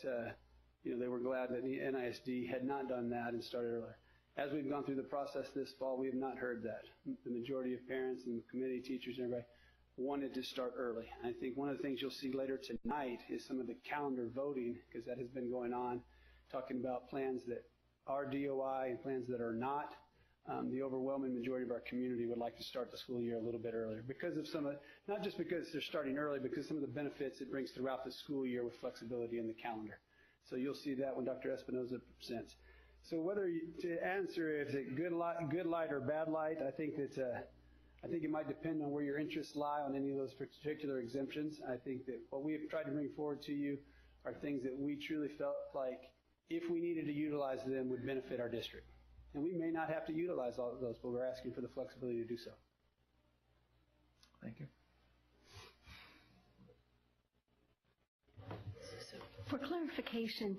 they were glad that the NISD had not done that and started earlier. As we've gone through the process this fall, we have not heard that. The majority of parents and the committee, teachers, and everybody wanted to start early. And I think one of the things you'll see later tonight is some of the calendar voting, because that has been going on, talking about plans that are DOI and plans that are not. the overwhelming majority of our community would like to start the school year a little bit earlier because of not just because they're starting early, because some of the benefits it brings throughout the school year with flexibility in the calendar. So you'll see that when Dr. Espinoza presents. So to answer if it's good light or bad light, I think it might depend on where your interests lie on any of those particular exemptions. I think that what we have tried to bring forward to you are things that we truly felt like if we needed to utilize them would benefit our district. And we may not have to utilize all of those, but we're asking for the flexibility to do so. Thank you. So for clarification,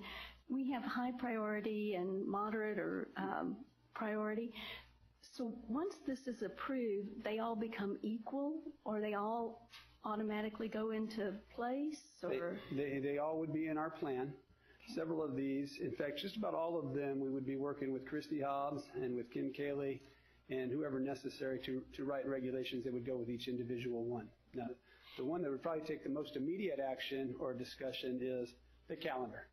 we have high priority and moderate or priority. So once this is approved, they all become equal, or they all automatically go into place? Or? They all would be in our plan. Several of these, in fact, just about all of them, we would be working with Christy Hobbs and with Kim Cayley and whoever necessary to write regulations that would go with each individual one. Now, the one that would probably take the most immediate action or discussion is the calendar.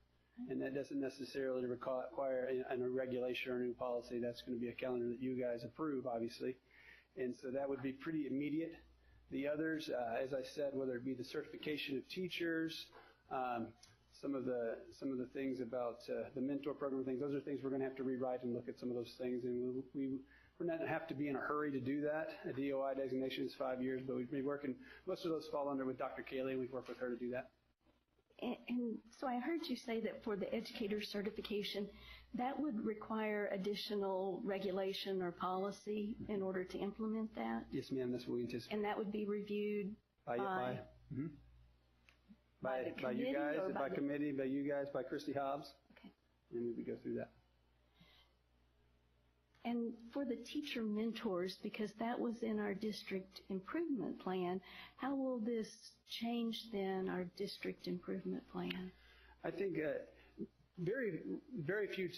And that doesn't necessarily require a regulation or a new policy. That's going to be a calendar that you guys approve, obviously. And so that would be pretty immediate. The others, as I said, whether it be the certification of teachers, some of the things about the mentor program things, those are things we're going to have to rewrite and look at some of those things. And we're not have to be in a hurry to do that. A DOI designation is 5 years, but we've been working, most of those fall under with Dr. Cayley, and we've worked with her to do that. And so I heard you say that for the educator certification, that would require additional regulation or policy in order to implement that? Yes, ma'am, that's what we anticipate. And that would be reviewed by you guys, by committee, by you guys, by Christy Hobbs. Okay. And we would go through that. And for the teacher mentors, because that was in our district improvement plan, how will this change then our district improvement plan? I think very few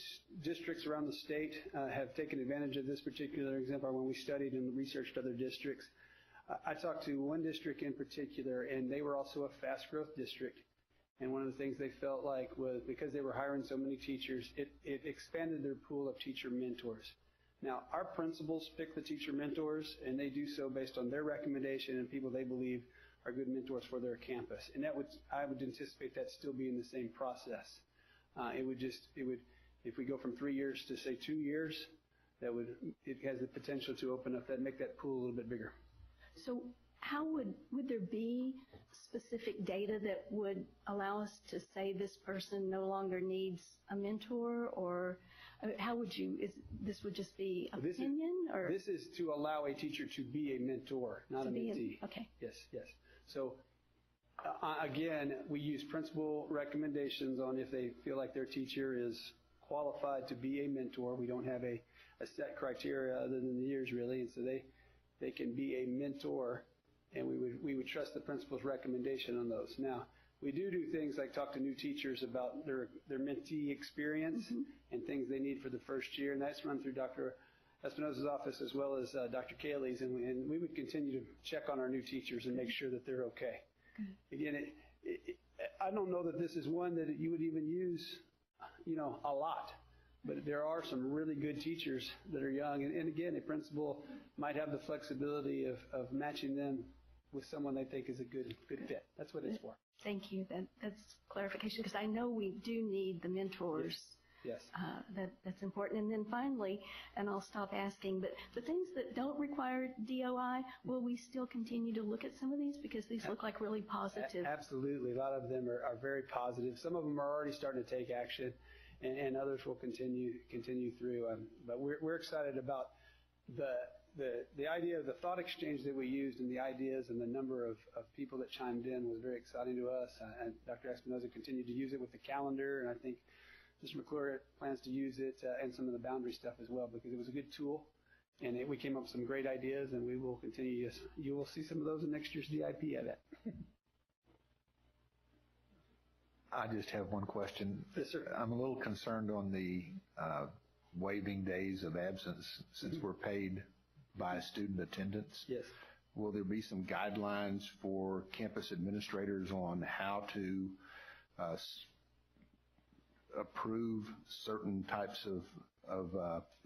districts around the state have taken advantage of this particular example. When we studied and researched other districts, I talked to one district in particular, and they were also a fast growth district. And one of the things they felt like was because they were hiring so many teachers, it expanded their pool of teacher mentors. Now, our principals pick the teacher mentors, and they do so based on their recommendation and people they believe are good mentors for their campus. And I would anticipate that still being the same process. If we go from 3 years to say 2 years, it has the potential to open up make that pool a little bit bigger. So how would there be specific data that would allow us to say this person no longer needs a mentor, or how would this would just be opinion? This is to allow a teacher to be a mentor, not a mentee. Okay. Yes. So again, we use principal recommendations on if they feel like their teacher is qualified to be a mentor. We don't have a set criteria other than the years really, and so they can be a mentor, and we would trust the principal's recommendation on those. Now, we do things like talk to new teachers about their mentee experience and things they need for the first year, and that's run through Dr. Espinoza's office as well as Dr. Cayley's, and we would continue to check on our new teachers and make sure that they're okay. Again, I don't know that this is one that you would even use, a lot. But there are some really good teachers that are young. And again, a principal might have the flexibility of matching them with someone they think is a good fit. That's what it's for. Thank you. That's clarification, because I know we do need the mentors. Yes. That's important. And then finally, and I'll stop asking, but the things that don't require DOI, will we still continue to look at some of these? Because these look like really positive. Absolutely. A lot of them are very positive. Some of them are already starting to take action, and others will continue through. But we're excited about the idea of the thought exchange that we used, and the ideas and the number of people that chimed in was very exciting to us. And Dr. Espinoza continued to use it with the calendar, and I think Mr. McClure plans to use it and some of the boundary stuff as well, because it was a good tool, and we came up with some great ideas, and we will continue. You will see some of those in next year's DIP, I bet. I just have one question. Yes, sir. I'm a little concerned on the waiving days of absence since we're paid by student attendance. Yes. Will there be some guidelines for campus administrators on how to approve certain types of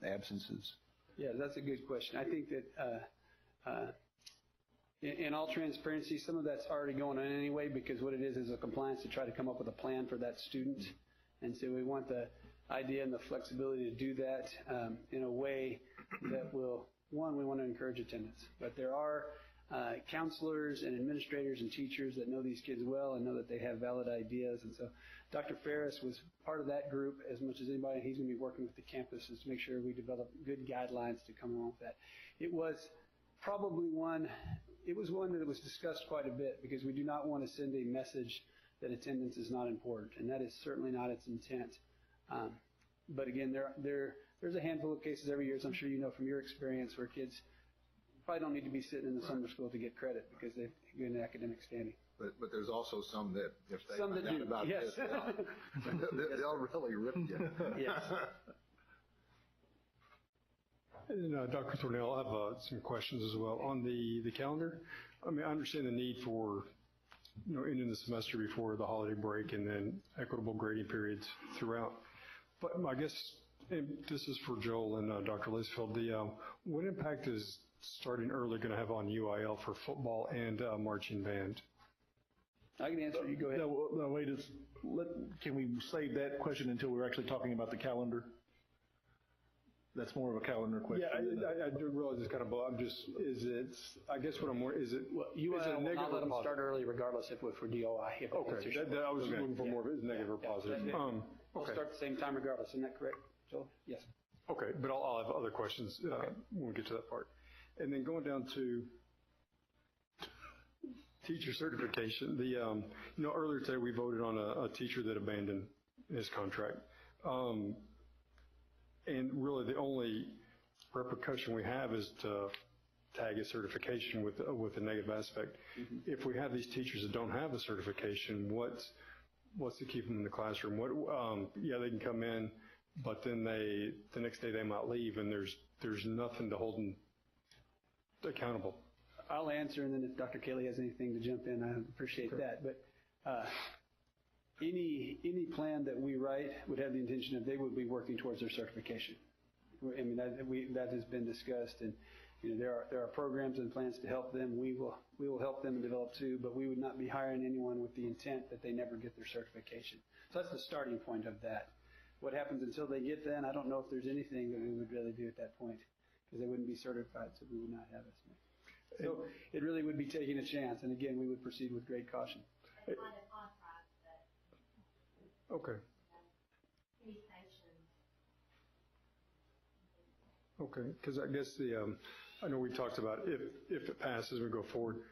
absences? Yeah, that's a good question. I think that in all transparency, some of that's already going on anyway, because what it is a compliance to try to come up with a plan for that student. And so we want the idea and the flexibility to do that in a way that will, one, we want to encourage attendance. But there are counselors and administrators and teachers that know these kids well and know that they have valid ideas. And so Dr. Ferris was part of that group as much as anybody. He's going to be working with the campuses to make sure we develop good guidelines to come along with that. It was probably one that was discussed quite a bit, because we do not want to send a message that attendance is not important, and that is certainly not its intent. But again, there's a handful of cases every year, as I'm sure you know from your experience, where kids probably don't need to be sitting in the summer school to get credit because they've good academic standing. But there's also some that if they some find that out do. about Yes. this, they'll really rip you. Yes. And Dr. Thornell, I have some questions as well. On the calendar, I mean, I understand the need for, ending the semester before the holiday break and then equitable grading periods throughout. But I guess, and this is for Joel and Dr. Lisfield, what impact is starting early going to have on UIL for football and marching band? I can answer. You go ahead. No, wait. Can we save that question until we're actually talking about the calendar? That's more of a calendar question. Yeah, I do realize it's kind of, I guess what I'm more, is it, Well, is UIL it will negative not let or them positive? start early regardless if we're for DOI. Okay, I was just looking for more of it, negative or positive. We'll Okay. start at the same time regardless. Isn't that correct, Joel? Yes. Okay, but I'll have other questions when we get to that part. And then going down to teacher certification, earlier today we voted on a teacher that abandoned his contract. And really the only repercussion we have is to tag a certification with a negative aspect. Mm-hmm. If we have these teachers that don't have a certification, what's to keep them in the classroom? They can come in, but then the next day they might leave, and there's nothing to hold them accountable. I'll answer, and then if Dr. Kelly has anything to jump in, I appreciate that. But any plan that we write would have the intention of they would be working towards their certification. I mean, that has been discussed, and there are programs and plans to help them. We will help them develop too, but we would not be hiring anyone with the intent that they never get their certification. So that's the starting point of that. What happens until they get that, I don't know if there's anything that we would really do at that point, because they wouldn't be certified, so we would not have us. So it really would be taking a chance, and again, we would proceed with great caution. Okay. Okay, because I guess I know we talked about if it passes, we go forward.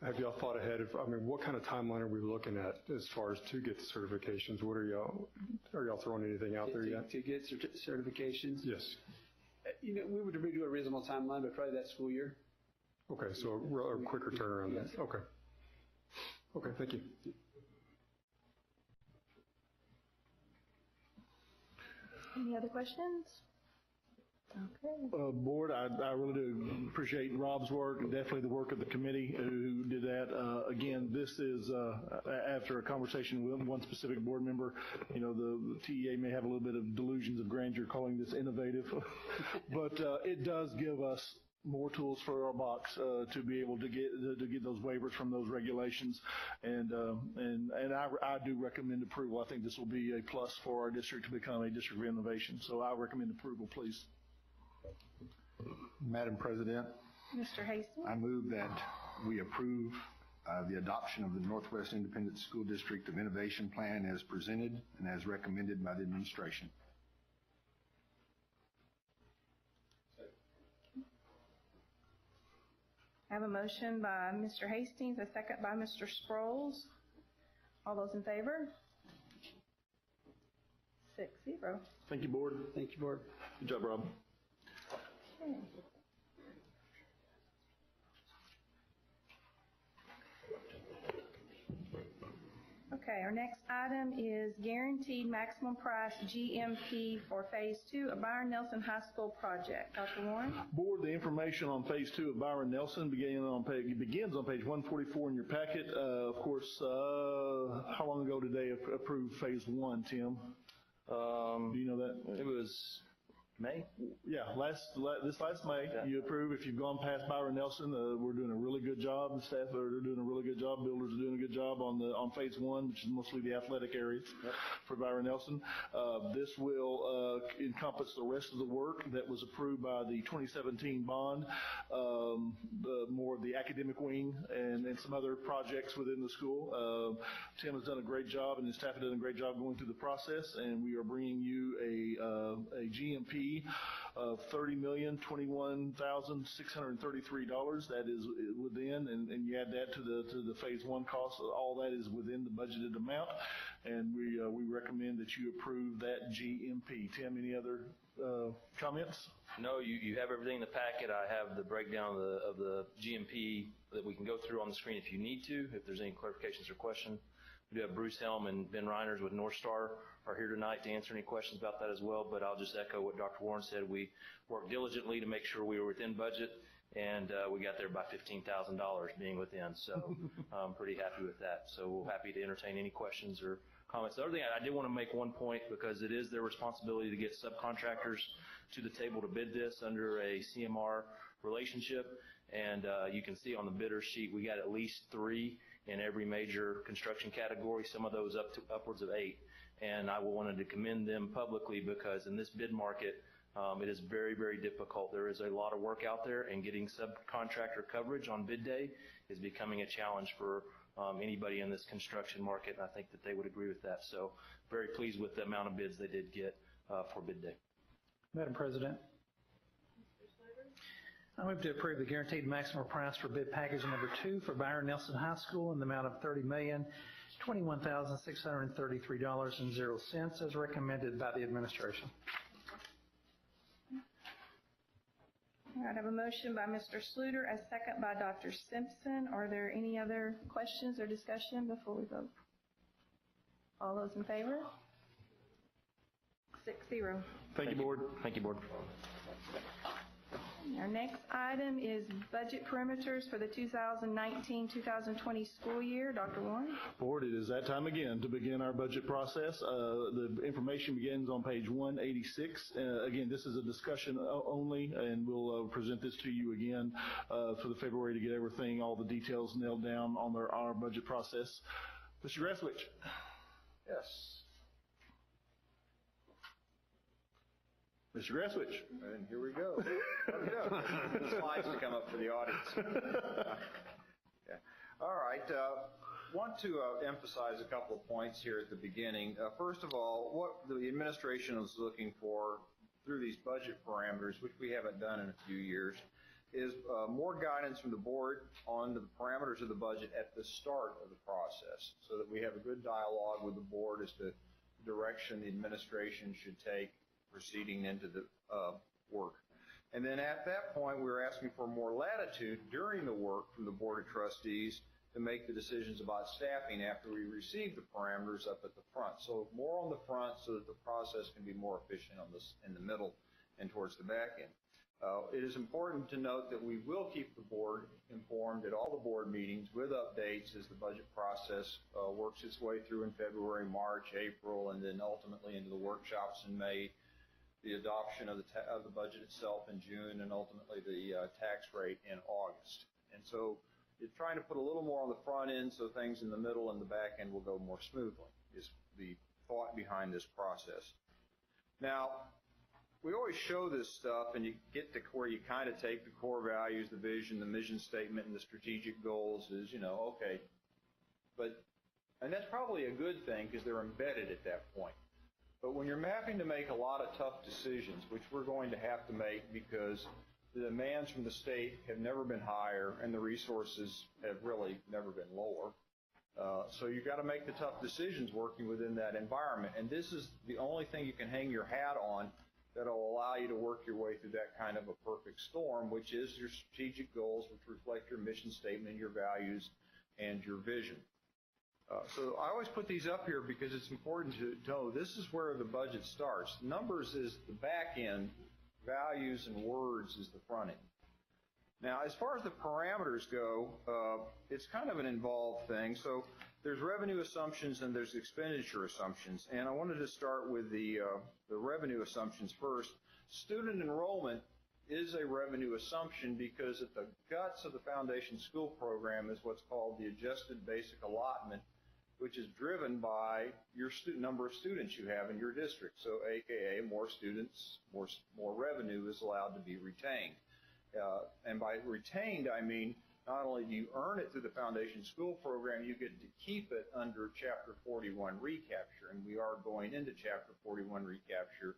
Have y'all thought ahead of, what kind of timeline are we looking at as far as to get the certifications? Are y'all throwing anything out there yet? To get certifications? Yes. We would do a reasonable timeline, but probably that school year. Okay, so a quicker turnaround then. Yes. Okay. Okay, thank you. Any other questions? Okay. Board, I really do appreciate Rob's work and definitely the work of the committee who did that. Again, this is after a conversation with one specific board member. The TEA may have a little bit of delusions of grandeur calling this innovative, but it does give us more tools for our box to be able to get those waivers from those regulations, and I do recommend approval. I think this will be a plus for our district to become a district of innovation. So I recommend approval, please. Madam President, Mr. Hastings? I move that we approve the adoption of the Northwest Independent School District of Innovation Plan as presented and as recommended by the administration. I have a motion by Mr. Hastings, a second by Mr. Sproles. All those in favor? 6-0. Thank you, board. Thank you, board. Good job, Rob. Okay. Okay, our next item is guaranteed maximum price GMP for Phase 2 of Byron Nelson High School project. Dr. Warren? Board, the information on Phase 2 of Byron Nelson begins on page 144 in your packet. Of course, how long ago did they approve Phase 1, Tim? Do you know that? It was May? Yeah, this last May, you approve. If you've gone past Byron Nelson, we're doing a really good job. The staff are doing a really good job. Builders are doing a good job on phase one, which is mostly the athletic areas for Byron Nelson. This will encompass the rest of the work that was approved by the 2017 bond, more of the academic wing and some other projects within the school. Tim has done a great job, and his staff have done a great job going through the process, and we are bringing you a GMP of $30,021,633. That is within, and you add that to the phase one cost. All that is within the budgeted amount, and we recommend that you approve that GMP. Tim, any other comments? No, you have everything in the packet. I have the breakdown of the GMP that we can go through on the screen if you need to, if there's any clarifications or questions. We do have Bruce Helm and Ben Reiners with North Star are here tonight to answer any questions about that as well, but I'll just echo what Dr. Warren said. We worked diligently to make sure we were within budget, and we got there by $15,000 being within, so I'm pretty happy with that. So we're happy to entertain any questions or comments. The other thing, I did want to make one point, because it is their responsibility to get subcontractors to the table to bid this under a CMR relationship, and you can see on the bidder sheet we got at least 3 in every major construction category, some of those upwards of 8. And I wanted to commend them publicly, because in this bid market, it is very, very difficult. There is a lot of work out there, and getting subcontractor coverage on bid day is becoming a challenge for anybody in this construction market, and I think that they would agree with that. So very pleased with the amount of bids they did get for bid day. Madam President, I move to approve the guaranteed maximum price for bid package number 2 for Byron Nelson High School in the amount of $30,021,633.00 as recommended by the administration. All right, I have a motion by Mr. Sluter, a second by Dr. Simpson. Are there any other questions or discussion before we vote? All those in favor? 6-0. Thank you, Board. Thank you, Board. Our next item is budget perimeters for the 2019-2020 school year. Dr. Warren? Board, it is that time again to begin our budget process. The information begins on page 186. Again, this is a discussion only, and we'll present this to you again for the February to get everything, all the details nailed down on our budget process. Mr. Graswich? Yes. Mr. Graswich. And here we go. The slides to come up for the audience. Yeah. All right. Want to emphasize a couple of points here at the beginning. First of all, what the administration is looking for through these budget parameters, which we haven't done in a few years, is more guidance from the board on the parameters of the budget at the start of the process, so that we have a good dialogue with the board as to the direction the administration should take proceeding into the work. And then at that point, we were asking for more latitude during the work from the Board of Trustees to make the decisions about staffing after we receive the parameters up at the front. So more on the front so that the process can be more efficient on this in the middle and towards the back end. It is important to note that we will keep the board informed at all the board meetings with updates as the budget process works its way through in February, March, April, and then ultimately into the workshops in May, the adoption of the budget itself in June, and ultimately the tax rate in August. And so you're trying to put a little more on the front end so things in the middle and the back end will go more smoothly, is the thought behind this process. Now, we always show this stuff, and you get to where you kind of take the core values, the vision, the mission statement, and the strategic goals is, okay. And that's probably a good thing because they're embedded at that point. But when you're mapping to make a lot of tough decisions, which we're going to have to make because the demands from the state have never been higher and the resources have really never been lower. So you've got to make the tough decisions working within that environment. And this is the only thing you can hang your hat on that will allow you to work your way through that kind of a perfect storm, which is your strategic goals, which reflect your mission statement, your values, and your vision. So I always put these up here because it's important to know this is where the budget starts. Numbers is the back end, values and words is the front end. Now, as far as the parameters go, it's kind of an involved thing. So there's revenue assumptions and there's expenditure assumptions. And I wanted to start with the revenue assumptions first. Student enrollment is a revenue assumption because at the guts of the foundation school program is what's called the adjusted basic allotment, which is driven by your number of students you have in your district. So AKA more students, more revenue is allowed to be retained. And by retained, I mean not only do you earn it through the foundation school program, you get to keep it under Chapter 41 recapture. And we are going into Chapter 41 recapture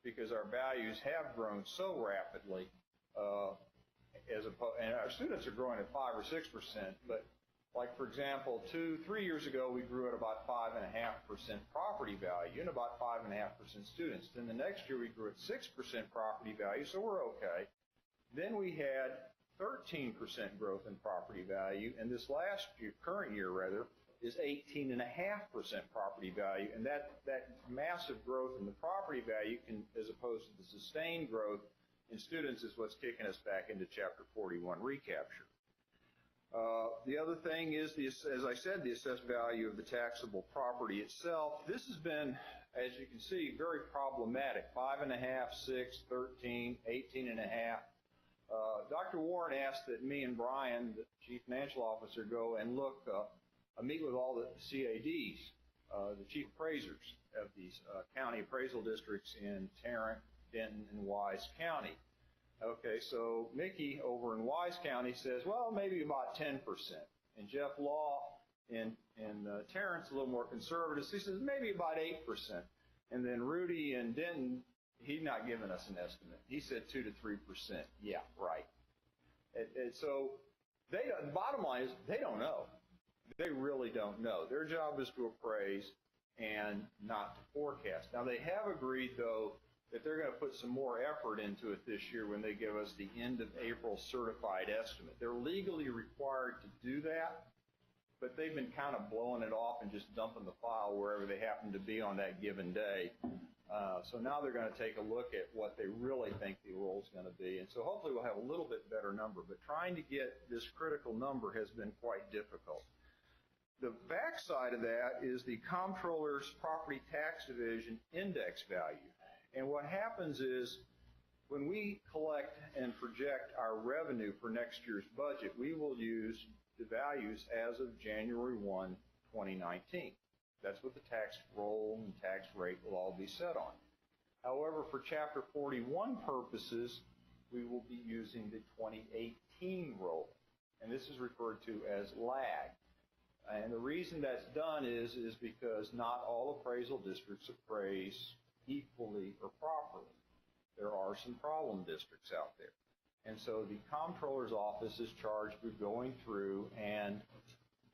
because our values have grown so rapidly, and our students are growing at 5 or 6%, but like, for example, 3 years ago, we grew at about 5.5% property value and about 5.5% students. Then the next year, we grew at 6% property value, so we're okay. Then we had 13% growth in property value, and this current year, is 18.5% property value, and that massive growth in the property value, as opposed to the sustained growth in students, is what's kicking us back into Chapter 41 recapture. The other thing is, as I said, the assessed value of the taxable property itself. This has been, as you can see, very problematic. 5.5, 6, 13, 18.5. Dr. Warren asked that me and Brian, the Chief Financial Officer, go and meet with all the CADs, the chief appraisers of these county appraisal districts in Tarrant, Denton, and Wise County. Okay, so Mickey over in Wise County says, well, maybe about 10%. And Jeff Law in Tarrant's a little more conservative. So he says maybe about 8%. And then Rudy in Denton, he's not giving us an estimate. He said 2 to 3%. Yeah, right. And so the bottom line is they don't know. They really don't know. Their job is to appraise and not to forecast. Now, they have agreed, though, that they're going to put some more effort into it this year when they give us the end of April certified estimate. They're legally required to do that, but they've been kind of blowing it off and just dumping the file wherever they happen to be on that given day. So now they're going to take a look at what they really think the roll is going to be. And so hopefully we'll have a little bit better number. But trying to get this critical number has been quite difficult. The backside of that is the Comptroller's Property Tax Division index value. And what happens is when we collect and project our revenue for next year's budget, we will use the values as of January 1, 2019. That's what the tax roll and tax rate will all be set on. However, for Chapter 41 purposes, we will be using the 2018 roll. And this is referred to as lag. And the reason that's done is because not all appraisal districts appraise equally or properly. There are some problem districts out there. And so the Comptroller's Office is charged with going through and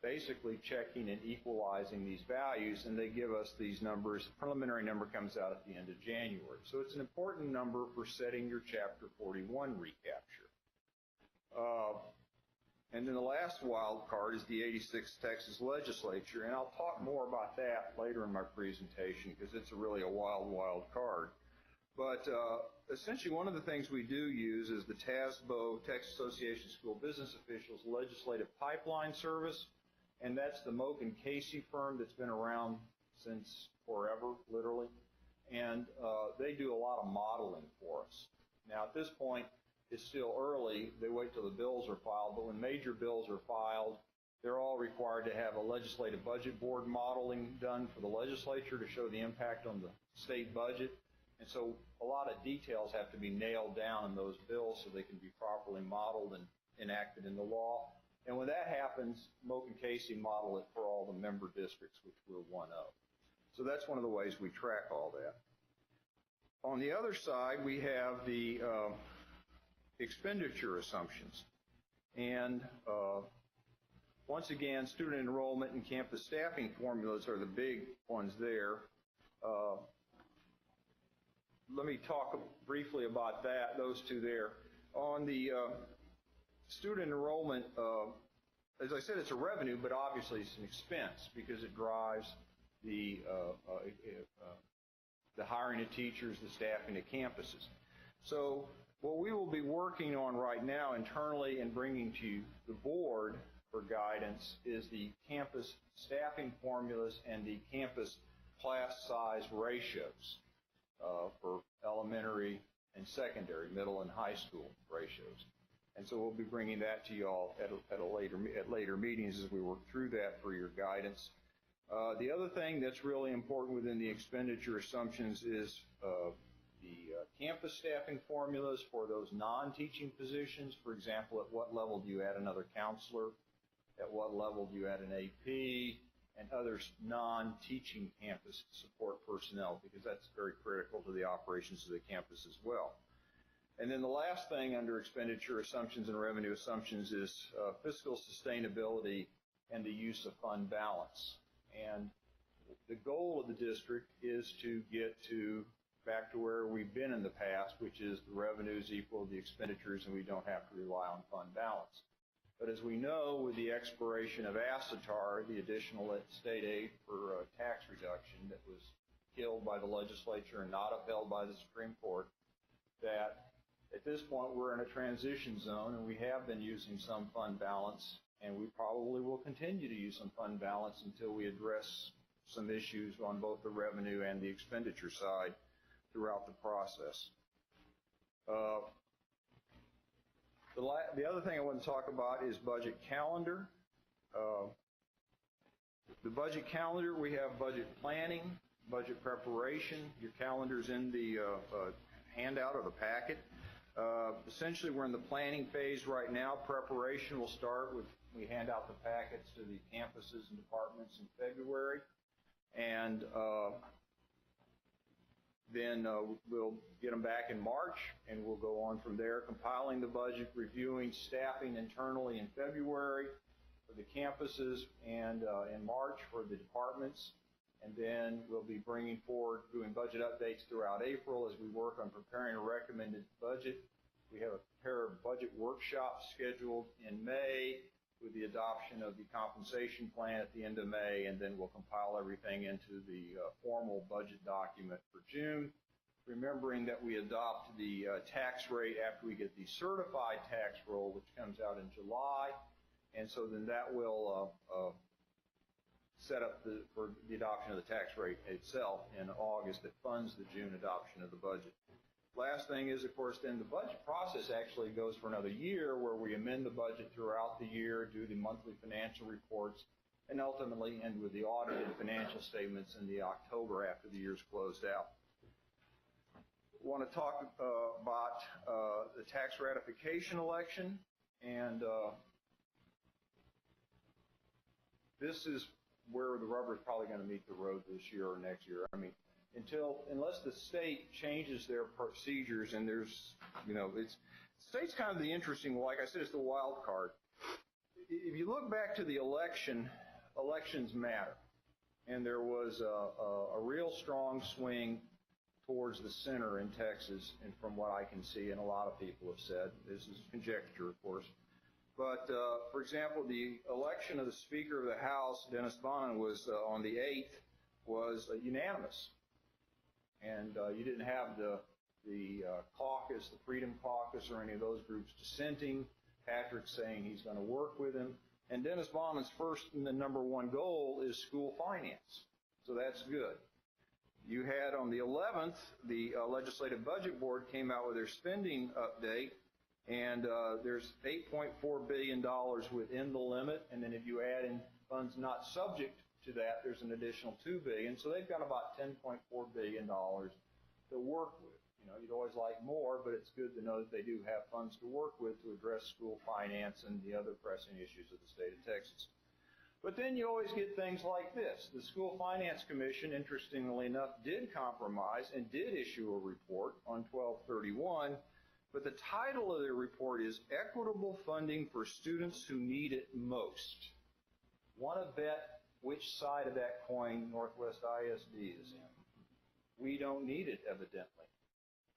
basically checking and equalizing these values, and they give us these numbers. The preliminary number comes out at the end of January. So it's an important number for setting your Chapter 41 recapture. And then the last wild card is the 86th Texas Legislature, and I'll talk more about that later in my presentation because it's really a wild, wild card. But essentially one of the things we do use is the TASBO, Texas Association of School Business Officials Legislative Pipeline Service, and that's the Moak and Casey firm that's been around since forever, literally. And they do a lot of modeling for us. Now at this point, it's still early. They wait till the bills are filed, but when major bills are filed, they're all required to have a legislative budget board modeling done for the legislature to show the impact on the state budget. And so a lot of details have to be nailed down in those bills so they can be properly modeled and enacted in the law. And when that happens, Moak and Casey model it for all the member districts, which we're one of. So that's one of the ways we track all that. On the other side, we have the expenditure assumptions. And once again, student enrollment and campus staffing formulas are the big ones there. Let me talk briefly about that, those two there. On the student enrollment, as I said, it's a revenue, but obviously it's an expense because it drives the hiring of teachers, the staffing of campuses. So what we will be working on right now internally and bringing to the board for guidance is the campus staffing formulas and the campus class size ratios for elementary and secondary, middle and high school ratios. And so we'll be bringing that to you all at later meetings as we work through that for your guidance. The other thing that's really important within the expenditure assumptions is the campus staffing formulas for those non-teaching positions. For example, at what level do you add another counselor? At what level do you add an AP? And other non-teaching campus support personnel, because that's very critical to the operations of the campus as well. And then the last thing under expenditure assumptions and revenue assumptions is fiscal sustainability and the use of fund balance. And the goal of the district is to get back to where we've been in the past, which is the revenues equal the expenditures and we don't have to rely on fund balance. But as we know, with the expiration of ASSETAR, the additional state aid for tax reduction that was killed by the legislature and not upheld by the Supreme Court, that at this point we're in a transition zone and we have been using some fund balance, and we probably will continue to use some fund balance until we address some issues on both the revenue and the expenditure side throughout the process. The other thing I want to talk about is budget calendar. The budget calendar, we have budget planning, budget preparation. Your calendar's in the handout or the packet. Essentially, we're in the planning phase right now. Preparation will start with, we hand out the packets to the campuses and departments in February. And then we'll get them back in March, and we'll go on from there, compiling the budget, reviewing staffing internally in February for the campuses, and in March for the departments. And then we'll be bringing forward, doing budget updates throughout April as we work on preparing a recommended budget. We have a pair of budget workshops scheduled in May with the adoption of the compensation plan at the end of May, and then we'll compile everything into the formal budget document for June, remembering that we adopt the tax rate after we get the certified tax roll, which comes out in July, and so then that will set up for the adoption of the tax rate itself in August that funds the June adoption of the budget. Last thing is, of course, then the budget process actually goes for another year where we amend the budget throughout the year, do the monthly financial reports, and ultimately end with the audited financial statements in the October after the year's closed out. I want to talk about the tax ratification election, and this is where the rubber is probably going to meet the road this year or next year. I mean, unless the state changes their procedures, and there's, the state's kind of the interesting, like I said, it's the wild card. If you look back to the election, elections matter. And there was a real strong swing towards the center in Texas, and from what I can see, and a lot of people have said, this is conjecture, of course. But, for example, the election of the Speaker of the House, Dennis Bonnen, was on the 8th, was unanimous. And you didn't have the caucus, the Freedom Caucus, or any of those groups dissenting. Patrick saying he's going to work with him. And Dennis Bonnen's first and the number one goal is school finance. So that's good. You had on the 11th, the Legislative Budget Board came out with their spending update, and there's $8.4 billion within the limit. And then if you add in funds not subject to that, there's an additional $2 billion. So they've got about $10.4 billion to work with. You'd always like more, but it's good to know that they do have funds to work with to address school finance and the other pressing issues of the state of Texas. But then you always get things like this. The School Finance Commission, interestingly enough, did compromise and did issue a report on 12/31, but the title of their report is Equitable Funding for Students Who Need It Most. Want to bet which side of that coin Northwest ISD is in? We don't need it, evidently.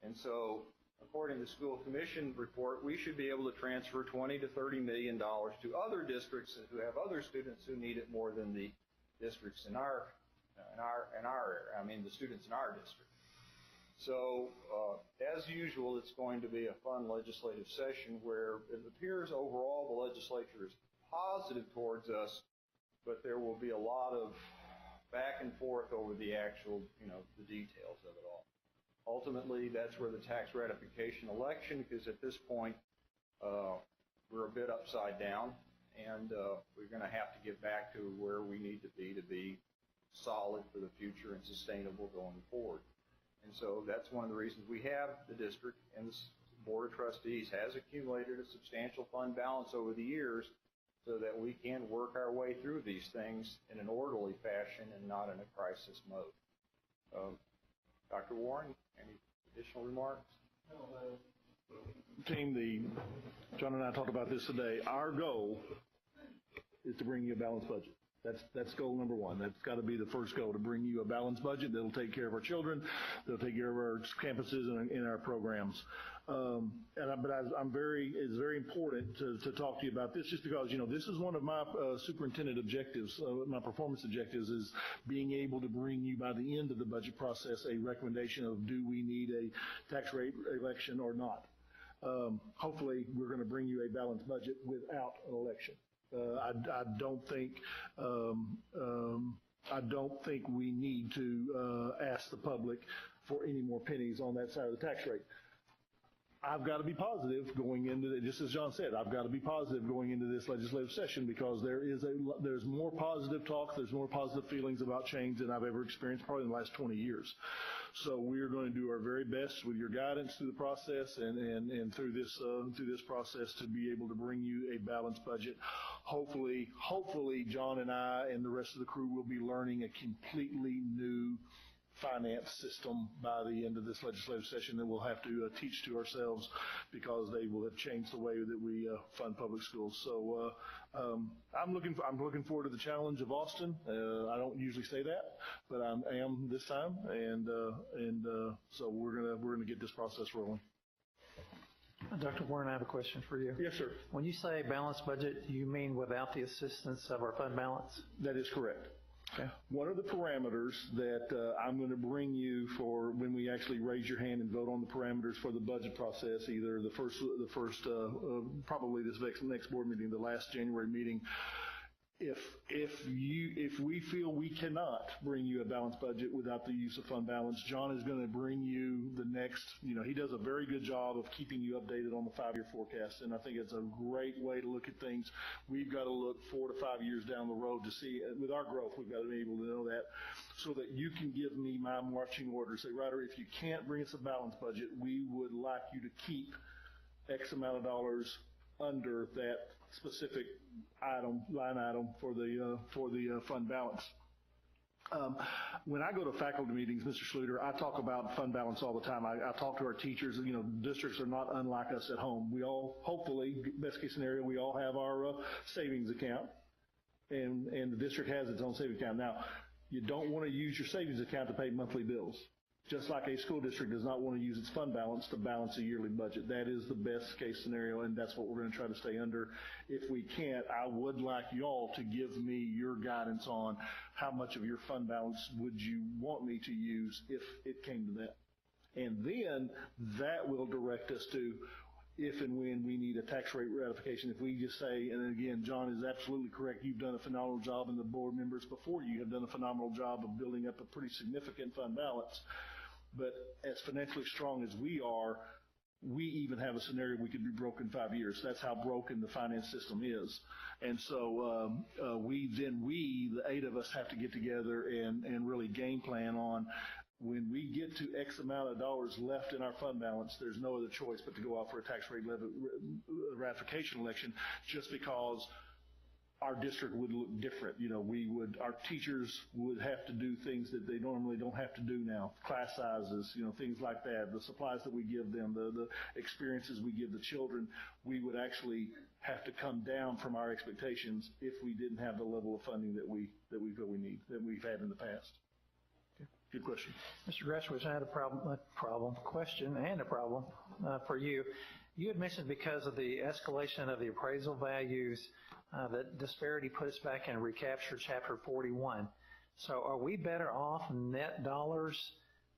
And so, according to the School Commission report, we should be able to transfer $20 to $30 million to other districts who have other students who need it more than the districts in our area. I mean, the students in our district. So, as usual, it's going to be a fun legislative session where it appears overall the legislature is positive towards us, but there will be a lot of back and forth over the actual, the details of it all. Ultimately, that's where the tax ratification election, because at this point, we're a bit upside down, and we're going to have to get back to where we need to be solid for the future and sustainable going forward. And so that's one of the reasons we have the district, and the Board of Trustees has accumulated a substantial fund balance over the years so that we can work our way through these things in an orderly fashion and not in a crisis mode. Dr. Warren, any additional remarks? Team, John and I talked about this today. Our goal is to bring you a balanced budget. That's goal number one. That's got to be the first goal, to bring you a balanced budget that'll take care of our children, that'll take care of our campuses and our programs. It's very important to talk to you about this, just because, this is one of my superintendent objectives, my performance objectives, is being able to bring you by the end of the budget process a recommendation of, do we need a tax rate election or not? Hopefully, we're going to bring you a balanced budget without an election. I don't think we need to ask the public for any more pennies on that side of the tax rate. I've got to be positive going into it, just as John said. I've got to be positive going into this legislative session, because there's more positive talk, there's more positive feelings about change than I've ever experienced probably in the last 20 years. So we're going to do our very best with your guidance through the process and through this process to be able to bring you a balanced budget. Hopefully, John and I and the rest of the crew will be learning a completely new finance system by the end of this legislative session that we'll have to teach to ourselves, because they will have changed the way that we fund public schools. So I'm looking forward to the challenge of Austin. I don't usually say that, but I am this time, and so we're gonna get this process rolling. Dr. Warren, I have a question for you. Yes, sir. When you say balanced budget, you mean without the assistance of our fund balance? That is correct. Okay. One of the parameters that I'm going to bring you for when we actually raise your hand and vote on the parameters for the budget process, either the first probably this next board meeting, the last January meeting, if we feel we cannot bring you a balanced budget without the use of fund balance, John is going to bring you the next, he does a very good job of keeping you updated on the 5-year forecast, and I think it's a great way to look at things. We've got to look 4 to 5 years down the road to see, with our growth, we've got to be able to know that, so that you can give me my marching orders. Say, Ryder, if you can't bring us a balanced budget, we would like you to keep X amount of dollars under that specific line item for the fund balance. When I go to faculty meetings, Mr. Schluter, I talk about fund balance all the time. I talk to our teachers. Districts are not unlike us at home. We all, hopefully, best case scenario, we all have our savings account, and the district has its own savings account. Now, you don't want to use your savings account to pay monthly bills. Just like a school district does not want to use its fund balance to balance a yearly budget. That is the best case scenario, and that's what we're going to try to stay under. If we can't, I would like you all to give me your guidance on how much of your fund balance would you want me to use if it came to that. And then that will direct us to if and when we need a tax rate ratification. If we just say, and again, John is absolutely correct, you've done a phenomenal job, and the board members before you have done a phenomenal job of building up a pretty significant fund balance. But as financially strong as we are, we even have a scenario we could be broke in 5 years. That's how broken the finance system is. And so the 8 of us have to get together and really game plan on, when we get to X amount of dollars left in our fund balance, there's no other choice but to go out for a tax rate ratification election, just because our district would look different. Our teachers would have to do things that they normally don't have to do now. Class sizes, things like that. The supplies that we give them, the experiences we give the children, we would actually have to come down from our expectations if we didn't have the level of funding that we feel we need, that we've had in the past. Okay. Good question. Mr. Grashwich, I had a question for you. You had mentioned because of the escalation of the appraisal values, that disparity put us back in recapture chapter 41. So are we better off net dollars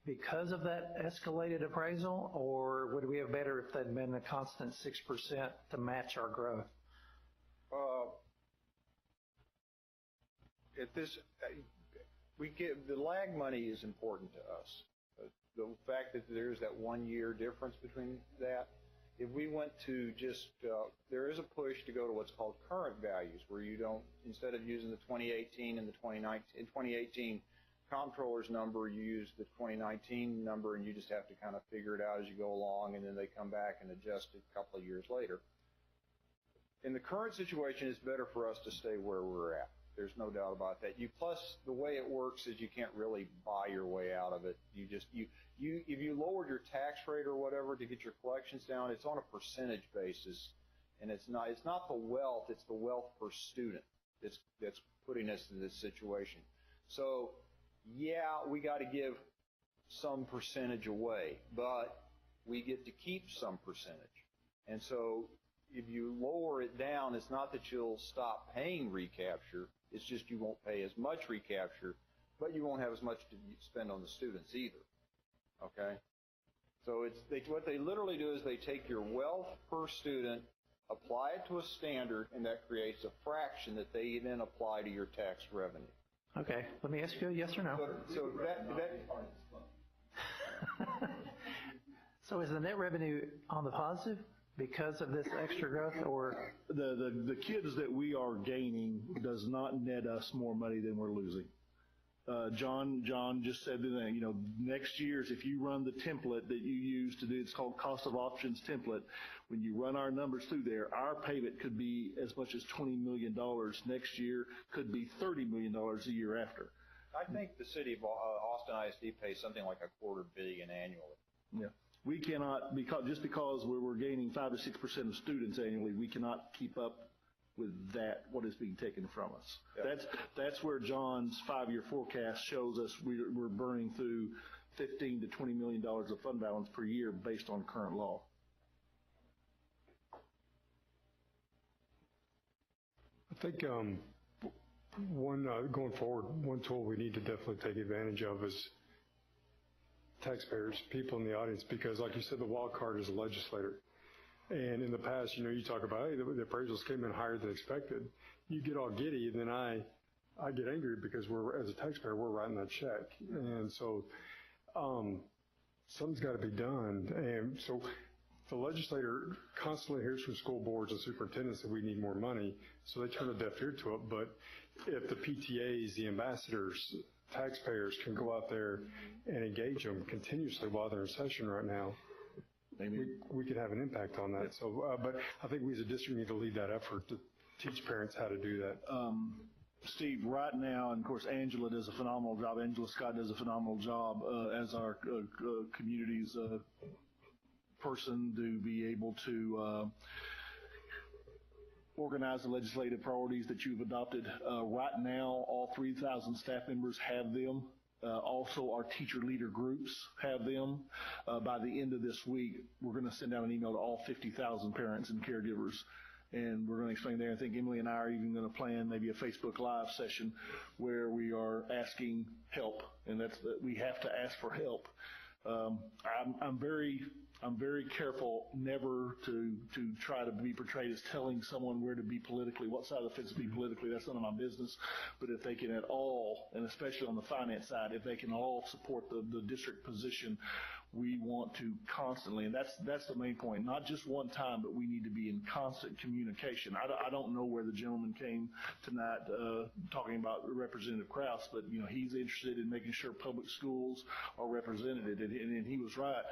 because of that escalated appraisal, or would we have better if they'd been a constant 6% to match our growth? at this, the lag money is important to us. The fact that there's that 1 year difference between that, if we went to just, there is a push to go to what's called current values, where you don't, instead of using the 2018 and the 2018 comptroller's number, you use the 2019 number, and you just have to kind of figure it out as you go along, and then they come back and adjust it a couple of years later. In the current situation, it's better for us to stay where we're at. There's no doubt about that. Plus, the way it works is you can't really buy your way out of it. If you lowered your tax rate or whatever to get your collections down, it's on a percentage basis, and it's not the wealth, it's the wealth per student that's putting us in this situation. So, yeah, we got to give some percentage away, but we get to keep some percentage. And so if you lower it down, it's not that you'll stop paying recapture, it's just you won't pay as much recapture, but you won't have as much to spend on the students either. Okay? So what they literally do is they take your wealth per student, apply it to a standard, and that creates a fraction that they then apply to your tax revenue. Okay, let me ask you a yes or no. So is the net revenue on the positive because of this extra growth, or the kids that we are gaining does not net us more money than we're losing. John just said that, next year's, if you run the template that you use to do, it's called cost of options template. When you run our numbers through there, our payment could be as much as $20 million next year, could be $30 million a year after. I think the city of Austin ISD pays something like $250 million annually. Yeah. We cannot, because we're gaining 5 to 6% of students annually, we cannot keep up with that, what is being taken from us. Yep. That's where John's 5-year forecast shows us we're burning through $15 to $20 million of fund balance per year based on current law. I think going forward, one tool we need to definitely take advantage of is taxpayers, people in the audience, because like you said, the wild card is the legislator. And in the past, you talk about, hey, the appraisals came in higher than expected. You get all giddy, and then I get angry because as a taxpayer, we're writing that check. And so something's got to be done. And so the legislator constantly hears from school boards and superintendents that we need more money, so they turn a deaf ear to it. But if the PTAs, the ambassadors, taxpayers can go out there and engage them continuously while they're in session right now, we could have an impact on that. Yeah. So, but I think we as a district need to lead that effort to teach parents how to do that. Steve, right now, and of course Angela does a phenomenal job, Angela Scott does a phenomenal job as our community's person to be able to organize the legislative priorities that you've adopted. Right now, all 3,000 staff members have them. Also, our teacher leader groups have them. By the end of this week, we're going to send out an email to all 50,000 parents and caregivers, and we're going to explain there. I think Emily and I are even going to plan maybe a Facebook Live session where we are asking help, and we have to ask for help. I'm very careful never to try to be portrayed as telling someone where to be politically, what side of the fence to be politically. That's none of my business. But if they can at all, and especially on the finance side, if they can all support the district position, we want to constantly, and that's the main point, not just one time, but we need to be in constant communication. I don't know where the gentleman came tonight talking about Representative Krause, but he's interested in making sure public schools are represented, and he was right.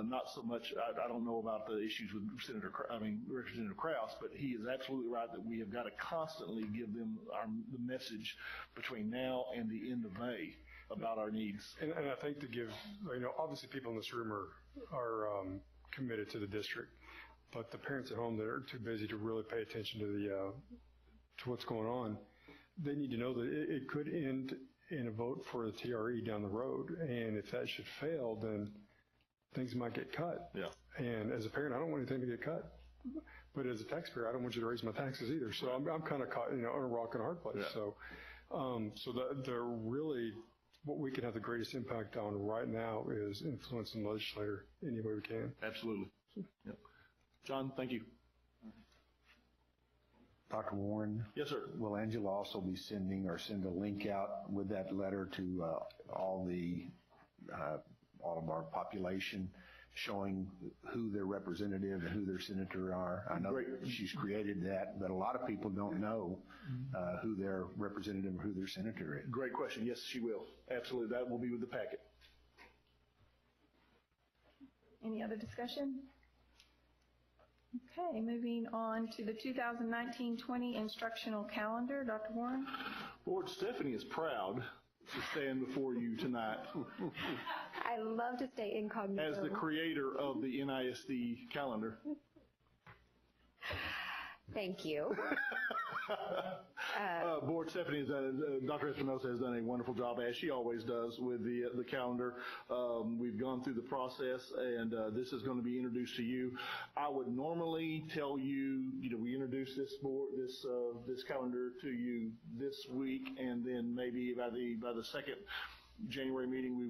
Not so much, I don't know about the issues with Representative Krause, but he is absolutely right that we have got to constantly give them the message between now and the end of May about our needs. And I think to give, obviously people in this room are committed to the district, but the parents at home that are too busy to really pay attention to what's going on, they need to know that it could end in a vote for the TRE down the road. And if that should fail, then things might get cut. Yeah. And as a parent, I don't want anything to get cut. But as a taxpayer, I don't want you to raise my taxes either. So I'm kind of caught, on a rock and a hard place. Yeah. So they're really, what we can have the greatest impact on right now is influencing the legislator any way we can. Absolutely. Yep. John, thank you. Dr. Warren? Yes, sir. Will Angela also be send a link out with that letter to all of our population, showing who their representative and who their senator are? I know she's created that, but a lot of people don't know who their representative or who their senator is. Great question. Yes, she will. Absolutely. That will be with the packet. Any other discussion? Okay, moving on to the 2019-20 instructional calendar. Dr. Warren? Board, Stephanie is proud to stand before you tonight I love to stay incognito. as the creator of the NISD calendar. Thank you. Board, Stephanie has done, Dr. Espinosa has done a wonderful job, as she always does, with the calendar. We've gone through the process, and this is going to be introduced to you. I would normally tell you, we introduce this calendar to you this week, and then maybe by the second January meeting, we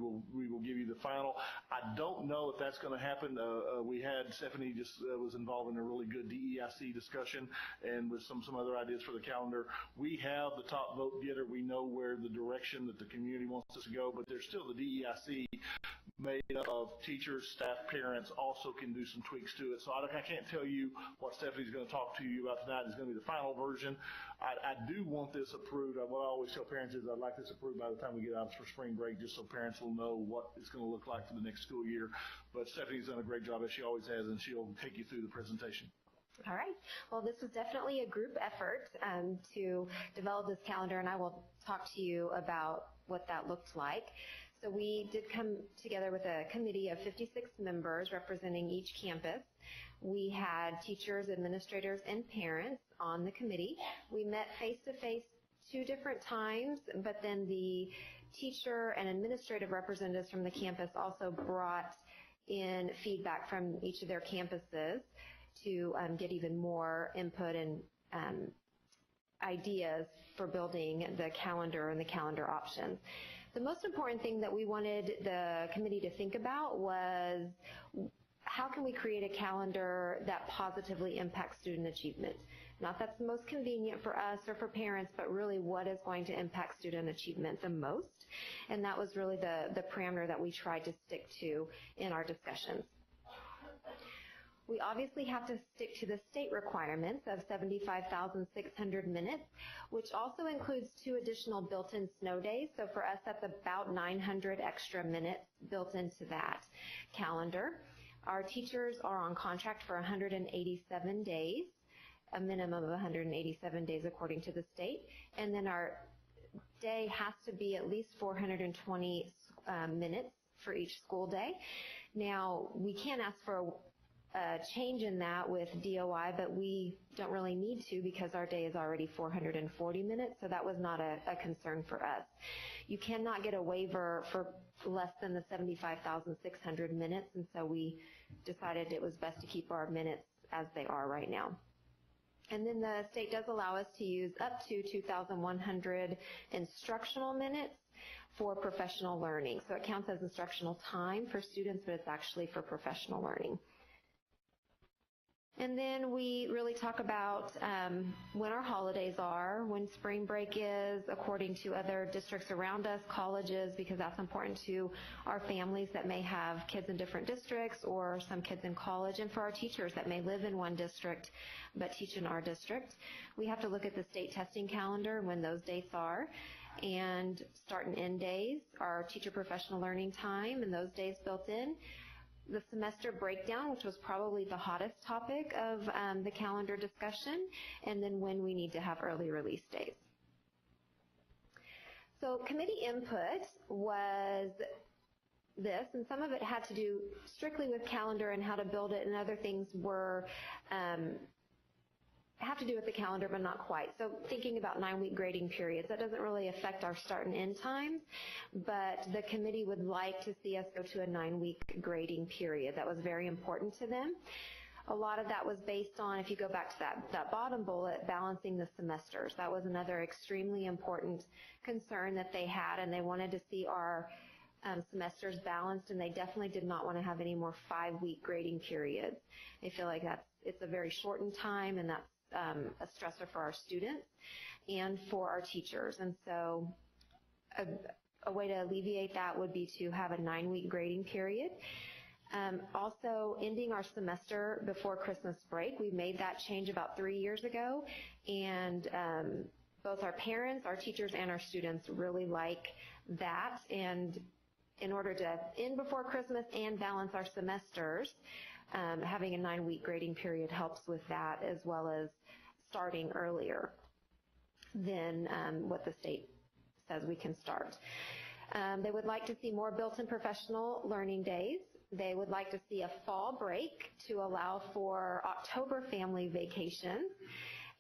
will give you the final. I don't know if that's going to happen. Stephanie just was involved in a really good DEIC discussion and with some other ideas for the calendar. We have the top vote getter. We know where the direction that the community wants us to go, but there's still the DEIC made up of teachers, staff, parents, also can do some tweaks to it. So I can't tell you what Stephanie's going to talk to you about tonight is going to be the final version. I do want this approved. What I always tell parents is I'd like this approved by the time we get out for spring break, just so parents will know what it's going to look like for the next school year. But Stephanie's done a great job, as she always has, and she'll take you through the presentation. All right. Well, this was definitely a group effort to develop this calendar, and I will talk to you about what that looked like. So we did come together with a committee of 56 members representing each campus. We had teachers, administrators, and parents on the committee. We met face-to-face 2 different times, but then the teacher and administrative representatives from the campus also brought in feedback from each of their campuses to get even more input and ideas for building the calendar and the calendar options. The most important thing that we wanted the committee to think about was how can we create a calendar that positively impacts student achievement? Not that's the most convenient for us or for parents, but really what is going to impact student achievement the most. And that was really the parameter that we tried to stick to in our discussions. We obviously have to stick to the state requirements of 75,600 minutes, which also includes 2 additional built-in snow days. So for us, that's about 900 extra minutes built into that calendar. Our teachers are on contract for 187 days, a minimum of 187 days according to the state. And then our day has to be at least 420 minutes for each school day. Now, we can ask for a change in that with DOI, but we don't really need to because our day is already 440 minutes, so that was not a concern for us. You cannot get a waiver for less than the 75,600 minutes, and so we decided it was best to keep our minutes as they are right now. And then the state does allow us to use up to 2,100 instructional minutes for professional learning. So it counts as instructional time for students, but it's actually for professional learning. And then we really talk about when our holidays are, when spring break is, according to other districts around us, colleges, because that's important to our families that may have kids in different districts or some kids in college, and for our teachers that may live in one district but teach in our district. We have to look at the state testing calendar when those dates are, and start and end days, our teacher professional learning time, and those days built in. The semester breakdown, which was probably the hottest topic of the calendar discussion, and then when we need to have early release days. So committee input was this, and some of it had to do strictly with calendar and how to build it, and other things were have to do with the calendar, but not quite. So thinking about 9-week grading periods, that doesn't really affect our start and end times, but the committee would like to see us go to a 9-week grading period. That was very important to them. A lot of that was based on, if you go back to that bottom bullet, balancing the semesters. That was another extremely important concern that they had, and they wanted to see our semesters balanced, and they definitely did not want to have any more 5-week grading periods. They feel like it's a very shortened time, and that's a stressor for our students and for our teachers. And so a way to alleviate that would be to have a 9-week grading period. Also, ending our semester before Christmas break. We made that change about 3 years ago, and both our parents, our teachers, and our students really like that. And in order to end before Christmas and balance our semesters, having a 9-week grading period helps with that, as well as starting earlier than what the state says we can start. They would like to see more built-in professional learning days. They would like to see a fall break to allow for October family vacation.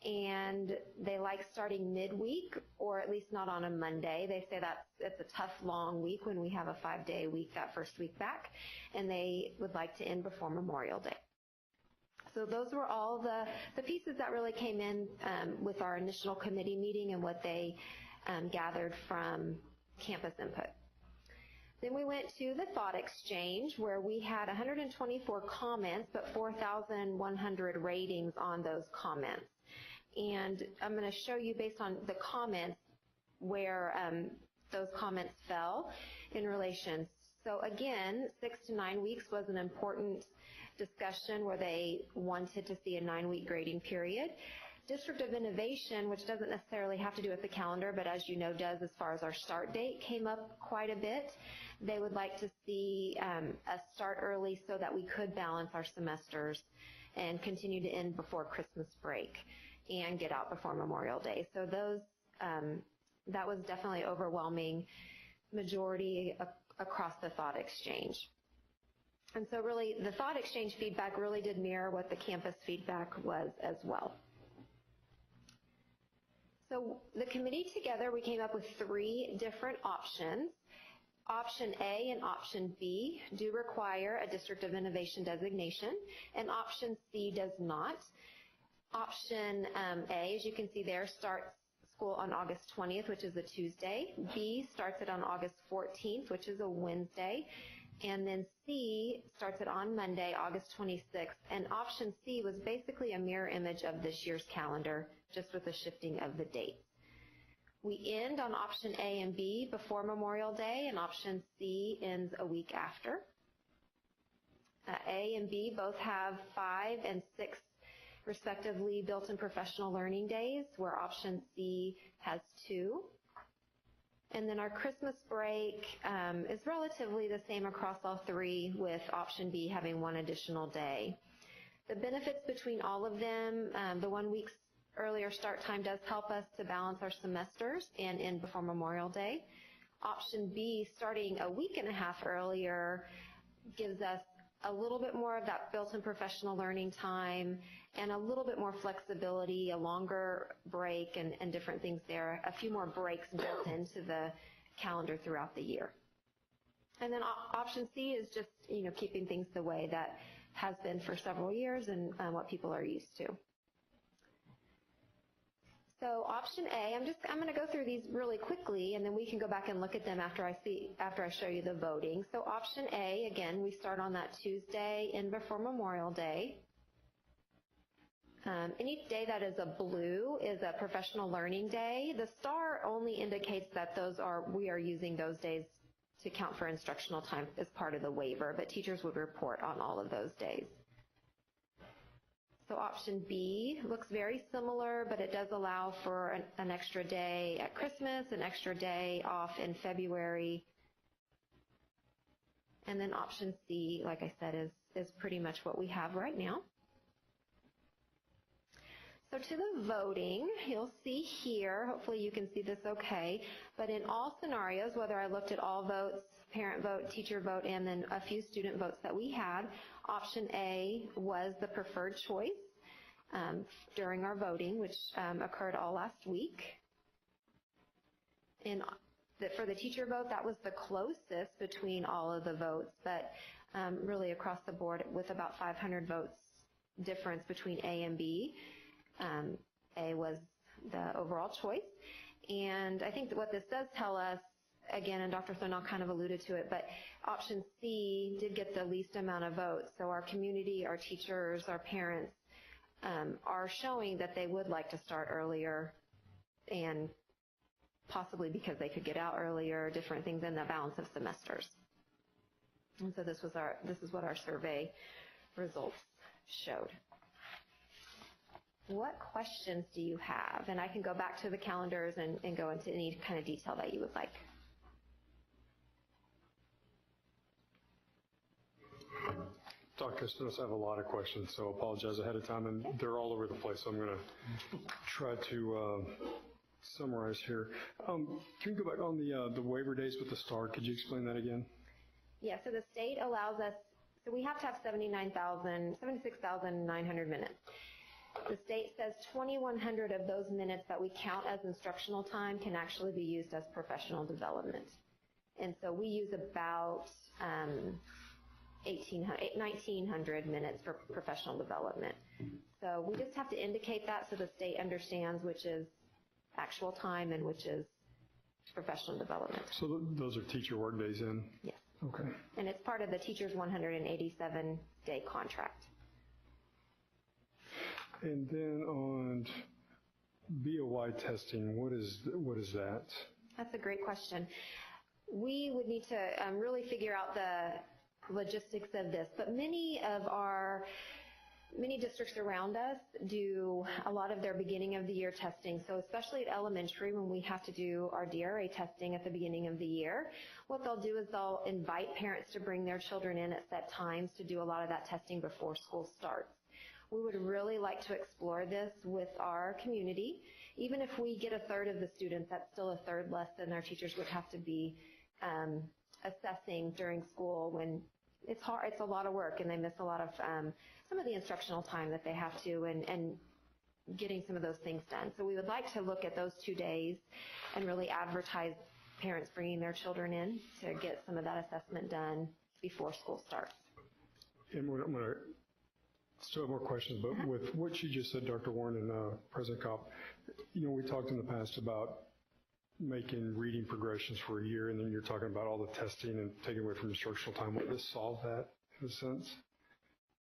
And they like starting midweek, or at least not on a Monday. They say it's a tough, long week when we have a 5-day week that first week back. And they would like to end before Memorial Day. So those were all the pieces that really came in with our initial committee meeting and what they gathered from campus input. Then we went to the thought exchange, where we had 124 comments, but 4,100 ratings on those comments. And I'm going to show you, based on the comments, where those comments fell in relation. So again, 6 to 9 weeks was an important discussion where they wanted to see a 9-week grading period. District of Innovation, which doesn't necessarily have to do with the calendar, but as you know does as far as our start date, came up quite a bit. They would like to see us start early so that we could balance our semesters and continue to end before Christmas break and get out before Memorial Day. So those, that was definitely overwhelming majority across the thought exchange. And so really, the thought exchange feedback really did mirror what the campus feedback was as well. So the committee together, we came up with 3 different options. Option A and Option B do require a District of Innovation designation, and Option C does not. Option A, as you can see there, starts school on August 20th, which is a Tuesday. B starts it on August 14th, which is a Wednesday. And then C starts it on Monday, August 26th. And Option C was basically a mirror image of this year's calendar, just with the shifting of the dates. We end on Option A and B before Memorial Day, and Option C ends a week after. A and B both have 5 and 6 respectively built-in professional learning days, where Option C has 2. And then our Christmas break is relatively the same across all 3, with Option B having 1 additional day. The benefits between all of them, the 1 week's earlier start time does help us to balance our semesters and end before Memorial Day. Option B, starting a week and a half earlier, gives us a little bit more of that built-in professional learning time and a little bit more flexibility, a longer break and different things there, a few more breaks built into the calendar throughout the year. And then Option C is just, keeping things the way that has been for several years and what people are used to. So Option A, I'm going to go through these really quickly, and then we can go back and look at them after I show you the voting. So Option A, again, we start on that Tuesday, end before Memorial Day. Any day that is a blue is a professional learning day. The star only indicates that we are using those days to count for instructional time as part of the waiver, but teachers would report on all of those days. So Option B looks very similar, but it does allow for an extra day at Christmas, an extra day off in February. And then Option C, like I said, is pretty much what we have right now. So to the voting, you'll see here, hopefully you can see this okay, but in all scenarios, whether I looked at all votes, parent vote, teacher vote, and then a few student votes that we had, Option A was the preferred choice during our voting, which occurred all last week. And for the teacher vote, that was the closest between all of the votes, but really across the board with about 500 votes difference between A and B. A was the overall choice. And I think that what this does tell us, again, and Dr. Thornell kind of alluded to it, but Option C did get the least amount of votes. So our community, our teachers, our parents are showing that they would like to start earlier, and possibly because they could get out earlier, different things in the balance of semesters. And so this is what our survey results showed. What questions do you have? And I can go back to the calendars and go into any kind of detail that you would like. Dr. Stinos, I have a lot of questions, so apologize ahead of time, and they're all over the place, so I'm going to try to summarize here. Can you go back on the waiver days with the star? Could you explain that again? Yeah, so the state allows us, so we have to have 76,900 minutes. The state says 2,100 of those minutes that we count as instructional time can actually be used as professional development. And so we use about 1,900 minutes for professional development. So we just have to indicate that so the state understands which is actual time and which is professional development. So those are teacher work days in? Yes. Okay. And it's part of the teacher's 187-day contract. And then on BOY testing, what is that? That's a great question. We would need to really figure out the logistics of this, but many districts around us do a lot of their beginning of the year testing. So especially at elementary, when we have to do our DRA testing at the beginning of the year, what they'll do is they'll invite parents to bring their children in at set times to do a lot of that testing before school starts. We would really like to explore this with our community. Even if we get a third of the students, that's still a third less than our teachers would have to be assessing during school, when it's hard, it's a lot of work, and they miss a lot of some of the instructional time that they have to, and getting some of those things done. So we would like to look at those 2 days and really advertise parents bringing their children in to get some of that assessment done before school starts. And I'm going to still have more questions, but with what you just said, Dr. Warren and President Kopp, we talked in the past about making reading progressions for a year, and then you're talking about all the testing and taking away from instructional time. Would this solve that in a sense?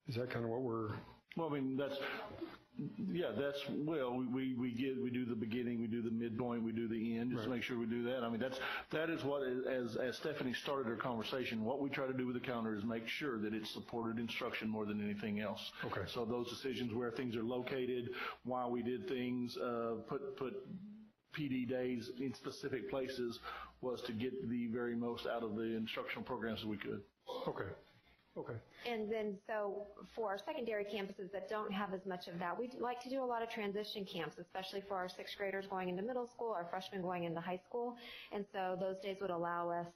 Is that kind of what we're... Well, I mean, we do the beginning, we do the midpoint, we do the end, just to make sure we do that. I mean, that is what, as Stephanie started her conversation, what we try to do with the calendar is make sure that it's supported instruction more than anything else. Okay. So those decisions where things are located, why we did things, put PD days in specific places, was to get the very most out of the instructional programs that we could. Okay. Okay. And then so for our secondary campuses that don't have as much of that, we'd like to do a lot of transition camps, especially for our sixth graders going into middle school, our freshmen going into high school. And so those days would allow us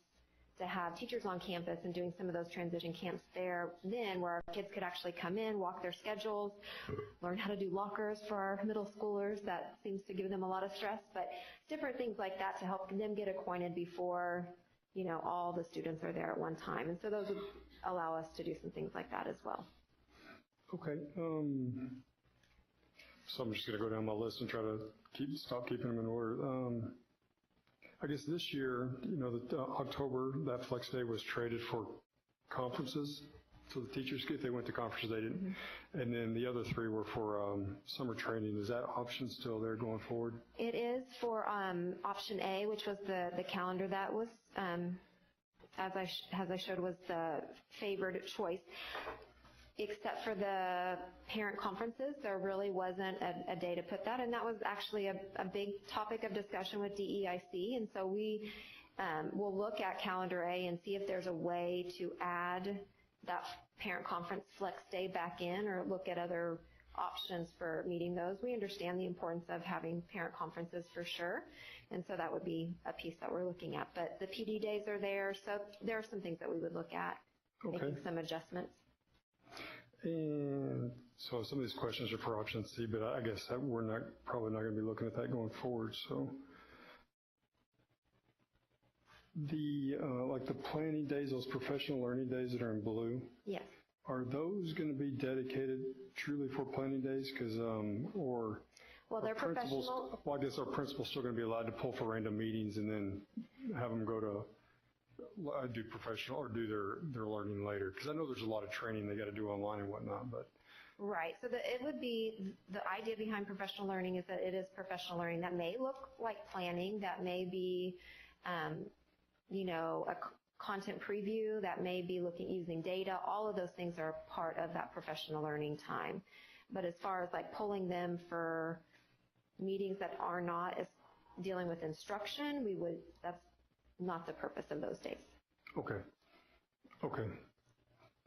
to have teachers on campus and doing some of those transition camps there then, where our kids could actually come in, walk their schedules, learn how to do lockers for our middle schoolers. That seems to give them a lot of stress, but different things like that to help them get acquainted before, all the students are there at one time. And so those would allow us to do some things like that as well. Okay. So I'm just going to go down my list and try to stop keeping them in order. I guess this year, October, that flex day was traded for conferences. So the teachers, if they went to conferences, they didn't. Mm-hmm. And then the other 3 were for summer training. Is that option still there going forward? It is for option A, which was the calendar that was, as I showed, was the favored choice. Except for the parent conferences, there really wasn't a day to put that, and that was actually a big topic of discussion with DEIC, and so we will look at calendar A and see if there's a way to add that parent conference flex day back in, or look at other options for meeting those. We understand the importance of having parent conferences for sure, and so that would be a piece that we're looking at. But the PD days are there, so there are some things that we would look at, making some adjustments. And so some of these questions are for option C, but I guess that we're probably not going to be looking at that going forward. So like the planning days, those professional learning days that are in blue. Yes. Are those going to be dedicated truly for planning days? Because well, they're professional. Well, I guess our principal's still going to be allowed to pull for random meetings and then have them go to do professional or do their learning later? Because I know there's a lot of training they got to do online and whatnot, but. Right. So it would be, the idea behind professional learning is that it is professional learning that may look like planning, that may be, a content preview, that may be using data. All of those things are part of that professional learning time. But as far as like pulling them for meetings that are not as dealing with instruction, that's not the purpose of those days. Okay.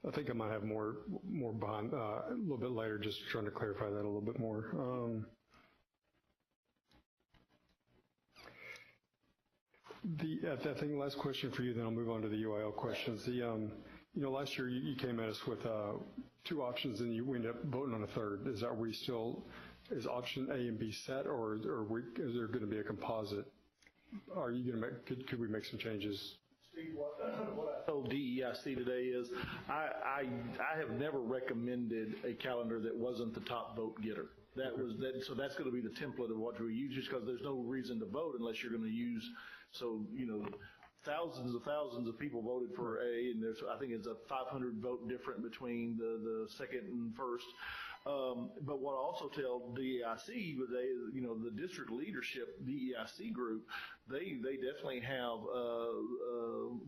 I think I might have more behind a little bit later, just trying to clarify that a little bit more. I think last question for you, then I'll move on to the UIL questions. Last year you came at us with 2 options, and we ended up voting on a third. Is option A and B set, or is there going to be a composite? Are you going to could we make some changes? Steve, what I told DEIC today is I have never recommended a calendar that wasn't the top vote getter. So that's going to be the template of what we use, just because there's no reason to vote unless you're going to use. So thousands of people voted for A, and I think it's a 500 vote difference between the second and first. But what I also tell DEIC today is, the district leadership, DEIC group, they definitely have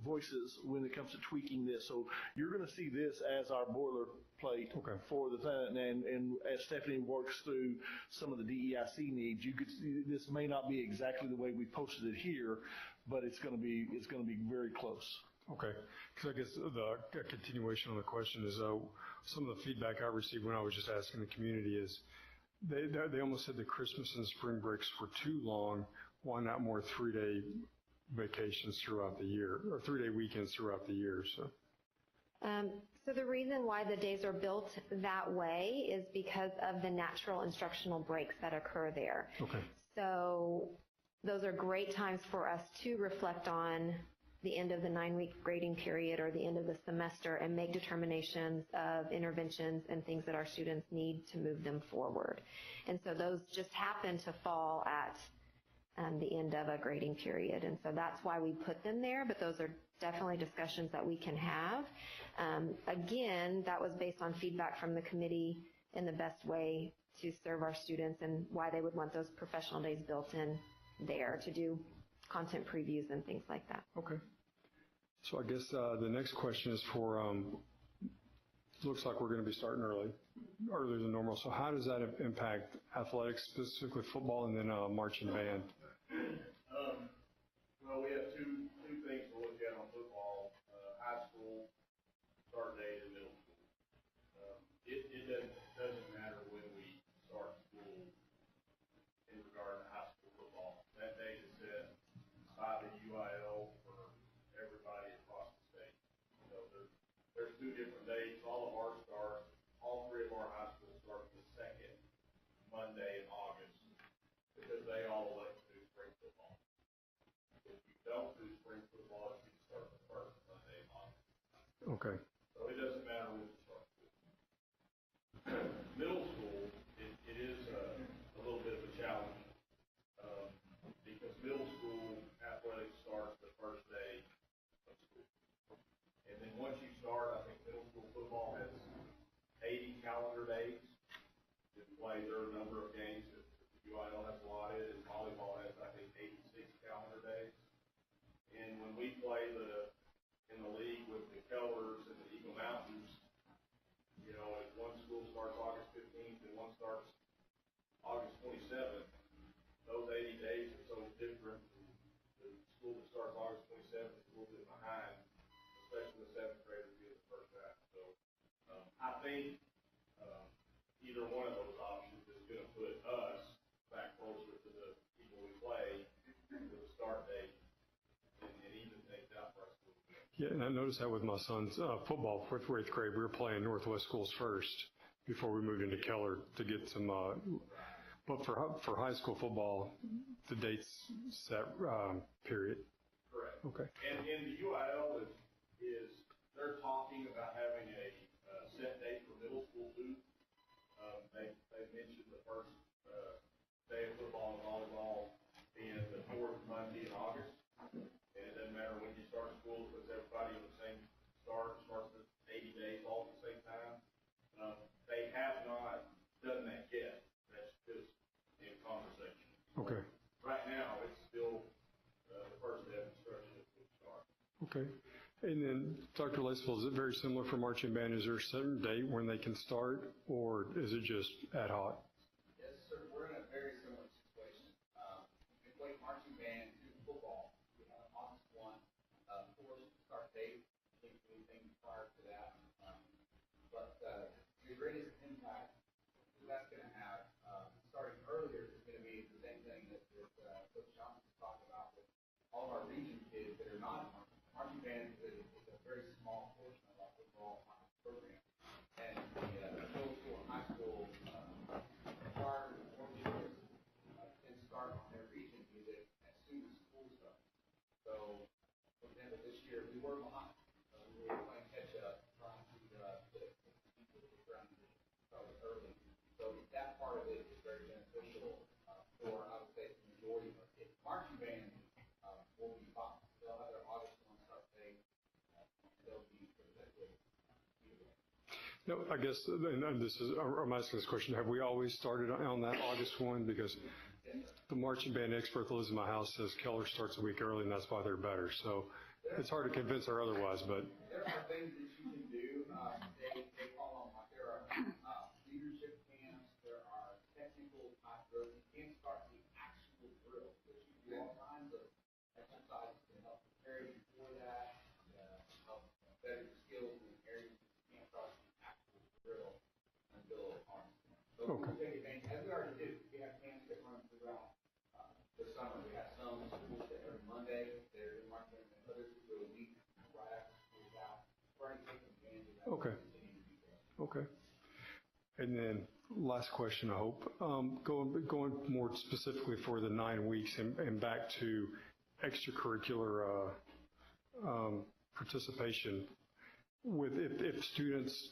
voices when it comes to tweaking this. So you're going to see this as our boilerplate for the thing. And as Stephanie works through some of the DEIC needs, you could see this may not be exactly the way we posted it here, but it's going to be very close. Okay, because I guess the continuation on the question is some of the feedback I received when I was just asking the community is they almost said the Christmas and spring breaks were too long. Why not more 3-day vacations throughout the year, or 3-day weekends throughout the year? So the reason why the days are built that way is because of the natural instructional breaks that occur there. Okay. So those are great times for us to reflect on the end of the 9-week grading period or the end of the semester and make determinations of interventions and things that our students need to move them forward. And so those just happen to fall at the end of a grading period. And so that's why we put them there, but those are definitely discussions that we can have. Again, that was based on feedback from the committee in the best way to serve our students and why they would want those professional days built in there to do content previews and things like that. Okay. So I guess the next question is for, looks like we're going to be starting earlier than normal. So how does that impact athletics, specifically football, and then marching band? Well, we have two things to look at on football, high school start date and middle school. It doesn't matter when we start school in regard to high school football. That date is set by the UIL for everybody across the state. So there's 2 different dates. All three of our high schools start the second Monday in August because they all elect to do spring football. If you don't do spring football, you start the first Monday in August. Okay. So it doesn't matter when you start school. Middle school, it is a little bit of a challenge because middle school athletics starts the first day of school. And then once you start, I think middle school football has 80 calendar days to play their number of games that the UIL has allotted, and volleyball has, I think, 86 calendar days. And when we play in the league with the Kellers and the Eagle Mountains, if one school starts August 15th and one starts August 27th, those 80 days are so different. The school that starts August 27th is a little bit behind, especially the 7th graders being the first half. So I think either one of those options is going to put us back closer to the people we play with the start date and even things out for our school. Yeah, and I noticed that with my son's football, 4th or 8th grade, we were playing Northwest schools first before we moved into Keller to get some. But for high school football, the date's set period. Correct. Okay. And the UIL is they're talking about having a set date for middle school too. They mentioned the first day of football and volleyball being the 4th Monday in August. And it doesn't matter when you start school, but Okay. And then, Dr. Laceville, is it very similar for marching band? Is there a certain date when they can start, or is it just ad hoc? Yes, sir. We're in a very similar situation. We play marching band to football. We have an August 1 course start date. I think anything prior to that. But the greatest impact that that's going to have, starting earlier, is going to be the same thing that Coach Johnson talked about with all of our region kids that are not marching band. Is a very small portion of our overall program. And the middle school and high school choir and orchestras can start on their region music as soon as school starts. So, for example, this year we were behind. We were playing catch up, trying to get people to ground started early. So that part of it is very beneficial for, I would say, the majority of our kids. Marching band will be fine. They'll have their August 1 start date. They'll be protected. No, I guess, and this is, I'm asking this question, have we always started on that August 1? Because the marching band expert that lives in my house says Keller starts a week early, and that's why they're better. So it's hard to convince her otherwise, but. There are things that you can do. They call them, like, there are leadership camps, there are technical type drills. You can't start the actual drill, but you do all kinds of exercises to help prepare you for that, help better your skills in areas you can't start the actual drill until August. So we will take advantage, as we already do. We have camps that run throughout the summer. We have some schools that every Monday, they're in marching band, and others who do a week right after school's out. We're already taking advantage of that. Okay. Okay. And then last question, I hope. Going more specifically for the 9 weeks and back to extracurricular participation. If students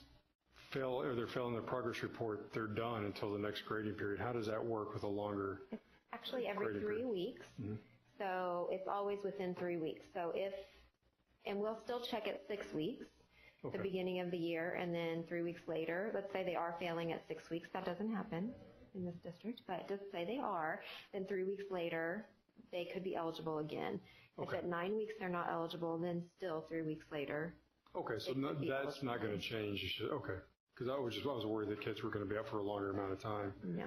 fail or they're failing their progress report, they're done until the next grading period. How does that work with a longer? It's actually every grading 3 period? weeks. Mm-hmm. So it's always within 3 weeks. So and we'll still check at 6 weeks. Okay. The beginning of the year, and then 3 weeks later, let's say they are failing at 6 weeks. That doesn't happen in this district, but just say they are, then 3 weeks later, they could be eligible again. Okay. If at 9 weeks they're not eligible, then still 3 weeks later. Okay, so that's not going to change. Okay, because I was worried that kids were going to be out for a longer amount of time. Yeah.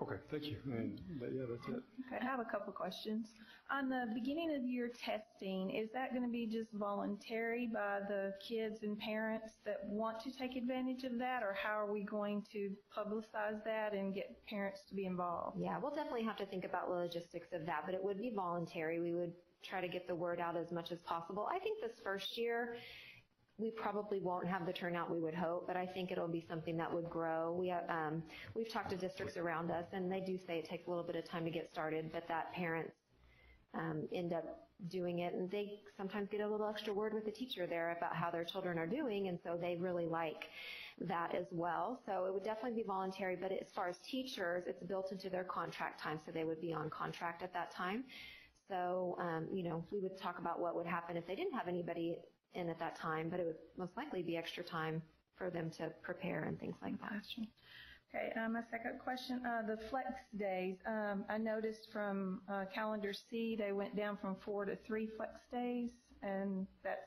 Okay, thank you. And yeah, that's it. Okay, I have a couple of questions. On the beginning of the year testing, is that going to be just voluntary by the kids and parents that want to take advantage of that, or how are we going to publicize that and get parents to be involved? Yeah, we'll definitely have to think about the logistics of that, but it would be voluntary. We would try to get the word out as much as possible. I think this first year, we probably won't have the turnout we would hope, but I think it'll be something that would grow. We've talked to districts around us, and they do say it takes a little bit of time to get started, but that parents end up doing it, and they sometimes get a little extra word with the teacher there about how their children are doing, and so they really like that as well. So it would definitely be voluntary, but as far as teachers, it's built into their contract time, so they would be on contract at that time. So, we would talk about what would happen if they didn't have anybody in at that time, but it would most likely be extra time for them to prepare and things like that. Okay, my second question, the flex days. I noticed from calendar C, they went down from 4 to 3 flex days, and that's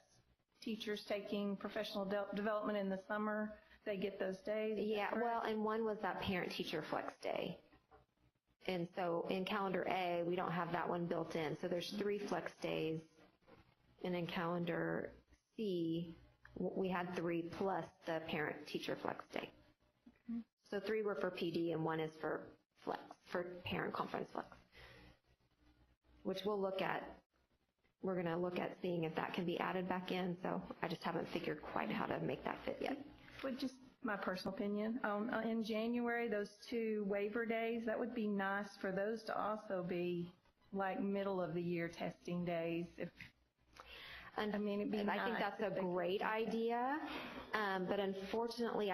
teachers taking professional development in the summer. They get those days. Yeah, well, and one was that parent-teacher flex day. And so in calendar A, we don't have that one built in. So there's 3 flex days, and in calendar C, we had 3 plus the parent-teacher flex day. Okay. So 3 were for PD and 1 is for flex, for parent conference flex, which we'll look at. We're going to look at seeing if that can be added back in. So I just haven't figured quite how to make that fit yet. Well, just my personal opinion. In January, those 2 waiver days, that would be nice for those to also be like middle of the year testing days. And it'd be nice. I think that's a great idea, but unfortunately,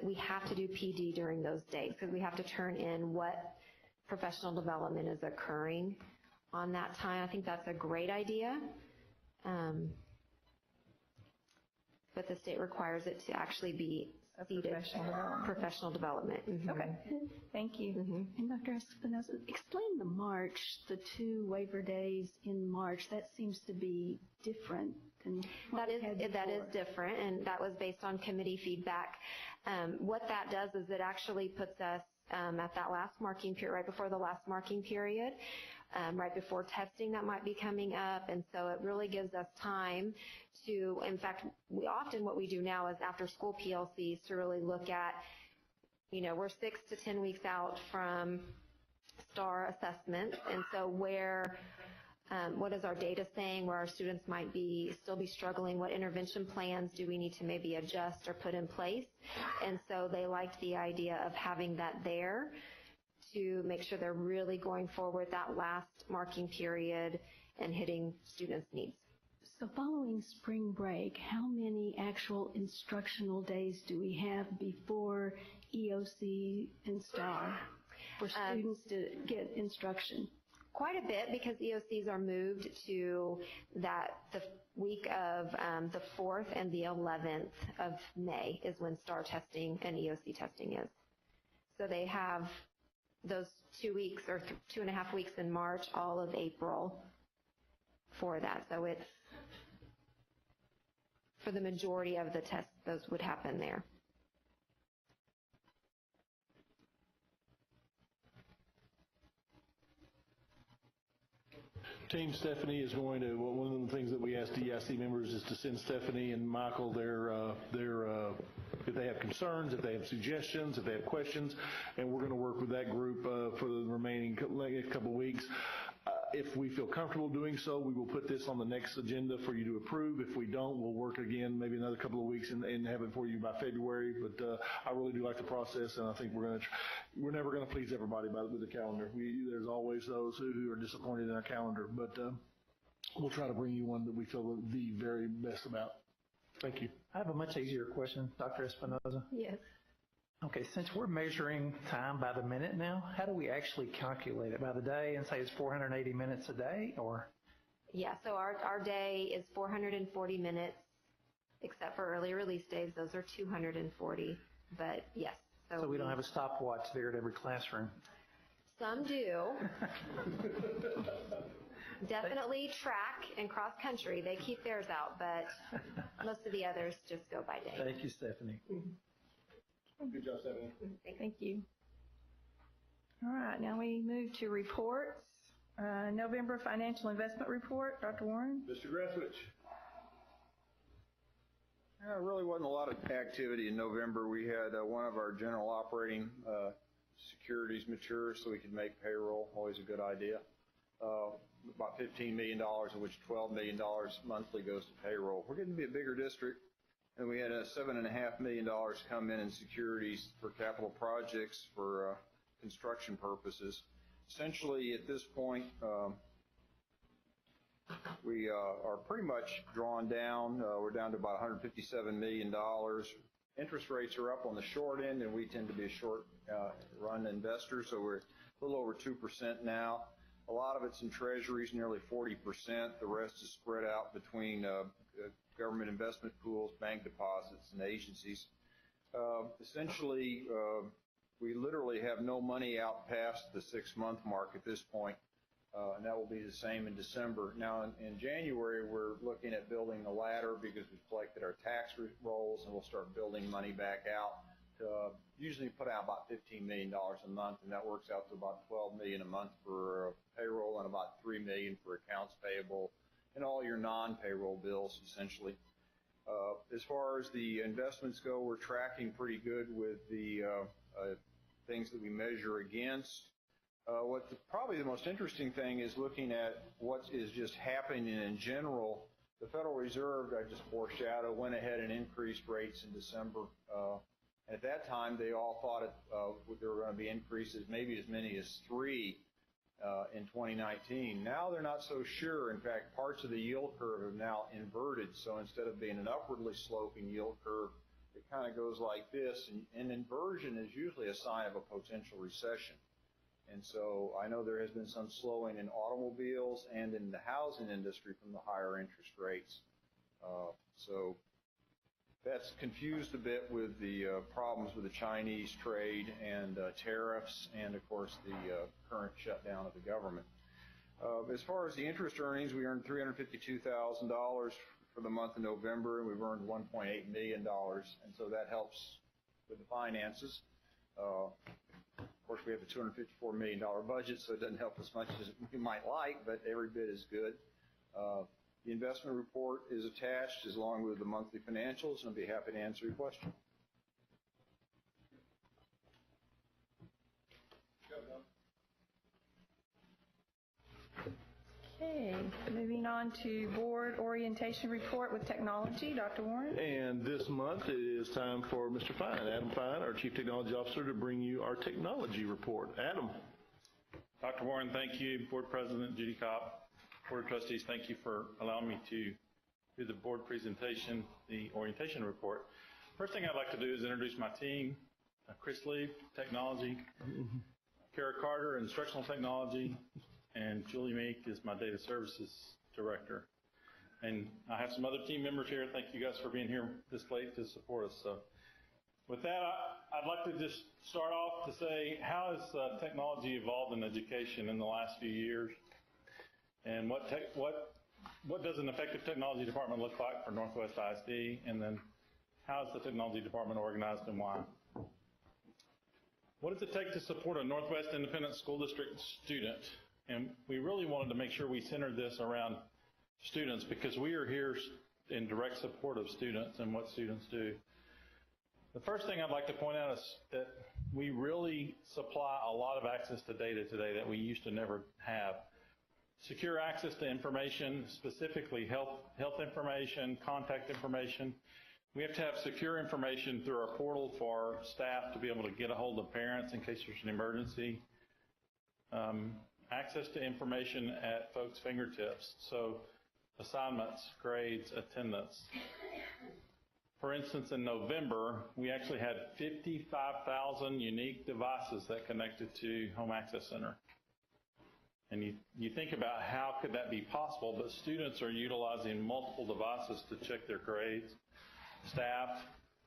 we have to do PD during those days because we have to turn in what professional development is occurring on that time. I think that's a great idea, but the state requires it to actually be seated professional development. Okay, thank you. And Dr. Espinosa, explain the March, the 2 waiver days in March. That seems to be different than what we had That is before. different, and that was based on committee feedback. What that does is it actually puts us at that last marking period, right before the last marking period, right before testing that might be coming up, and so it really gives us time to, in fact, what we do now is after school PLCs to really look at, we're 6 to 10 weeks out from STAR assessments, and so what is our data saying, where our students might still be struggling, what intervention plans do we need to maybe adjust or put in place, and so they liked the idea of having that there to make sure they're really going forward that last marking period and hitting students' needs. So following spring break, how many actual instructional days do we have before EOC and STAR for students to get instruction? Quite a bit, because EOCs are moved to the week of the 4th and the 11th of May is when STAR testing and EOC testing is. So they have those 2 weeks or 2.5 weeks in March, all of April for that. So it's for the majority of the tests, those would happen there. Team Stephanie is going to, one of the things that we ask DIC members is to send Stephanie and Michael their if they have concerns, if they have suggestions, if they have questions, and we're going to work with that group for the remaining next couple of weeks. If we feel comfortable doing so, we will put this on the next agenda for you to approve. If we don't, we'll work again maybe another couple of weeks and have it for you by February. But I really do like the process, and I think we're never going to please everybody with the calendar. There's always those who are disappointed in our calendar, but we'll try to bring you one that we feel the very best about. Thank you. I have a much easier question, Dr. Espinosa. Yes. Okay, since we're measuring time by the minute now, how do we actually calculate it? By the day and say it's 480 minutes a day, or? Yeah, so our day is 440 minutes, except for early release days. Those are 240, but yes. So we don't have a stopwatch there at every classroom? Some do. Definitely track and cross country. They keep theirs out, but most of the others just go by day. Thank you, Stephanie. Good job, Stephanie. Thank you. All right, now we move to reports. November financial investment report, Dr. Warren. Mr. Grasswich. There really wasn't a lot of activity in November. We had one of our general operating securities mature so we could make payroll, always a good idea. About $15 million, of which $12 million monthly goes to payroll. We're getting to be a bigger district, and we had $7.5 million come in securities for capital projects for construction purposes. Essentially, at this point, we are pretty much drawn down. We're down to about $157 million. Interest rates are up on the short end, and we tend to be a short-run investor, so we're a little over 2% now. A lot of it's in treasuries, nearly 40%. The rest is spread out between government investment pools, bank deposits, and agencies. Essentially, we literally have no money out past the 6-month mark at this point, and that will be the same in December. Now, in January, we're looking at building the ladder because we've collected our tax rolls, and we'll start building money back out. Usually put out about $15 million a month, and that works out to about $12 million a month for payroll and about $3 million for accounts payable and all your non-payroll bills, essentially. As far as the investments go, we're tracking pretty good with the things that we measure against. Probably the most interesting thing is looking at what is just happening in general. The Federal Reserve, I just foreshadow, went ahead and increased rates in December. At that time, they all thought there were going to be increases, maybe as many as 3 in 2019. Now they're not so sure. In fact, parts of the yield curve have now inverted. So instead of being an upwardly sloping yield curve, it kind of goes like this. And inversion is usually a sign of a potential recession. And so I know there has been some slowing in automobiles and in the housing industry from the higher interest rates. So That's confused a bit with the problems with the Chinese trade and tariffs and, of course, the current shutdown of the government. As far as the interest earnings, we earned $352,000 for the month of November, and we've earned $1.8 million, and so that helps with the finances. Of course, we have a $254 million budget, so it doesn't help as much as we might like, but every bit is good. The investment report is attached along with the monthly financials, and I'll be happy to answer your question. Okay, moving on to board orientation report with technology. Dr. Warren? And this month it is time for Mr. Fine, Adam Fine, our Chief Technology Officer, to bring you our technology report. Adam. Dr. Warren, thank you. Board President Judy Kopp, Board of Trustees, thank you for allowing me to do the board presentation, the orientation report. First thing I'd like to do is introduce my team. Chris Lee, Technology, Kara Carter, Instructional Technology, and Julie Meek is my Data Services Director. And I have some other team members here. Thank you guys for being here this late to support us. So with that, I'd like to just start off to say, how has technology evolved in education in the last few years? And what does an effective technology department look like for Northwest ISD? And then how is the technology department organized and why? What does it take to support a Northwest Independent School District student? And we really wanted to make sure we centered this around students because we are here in direct support of students and what students do. The first thing I'd like to point out is that we really supply a lot of access to data today that we used to never have. Secure access to information, specifically health information, contact information. We have to have secure information through our portal for staff to be able to get a hold of parents in case there's an emergency. Access to information at folks' fingertips, so assignments, grades, attendance. For instance, in November, we actually had 55,000 unique devices that connected to Home Access Center. And you think about how could that be possible, but students are utilizing multiple devices to check their grades. Staff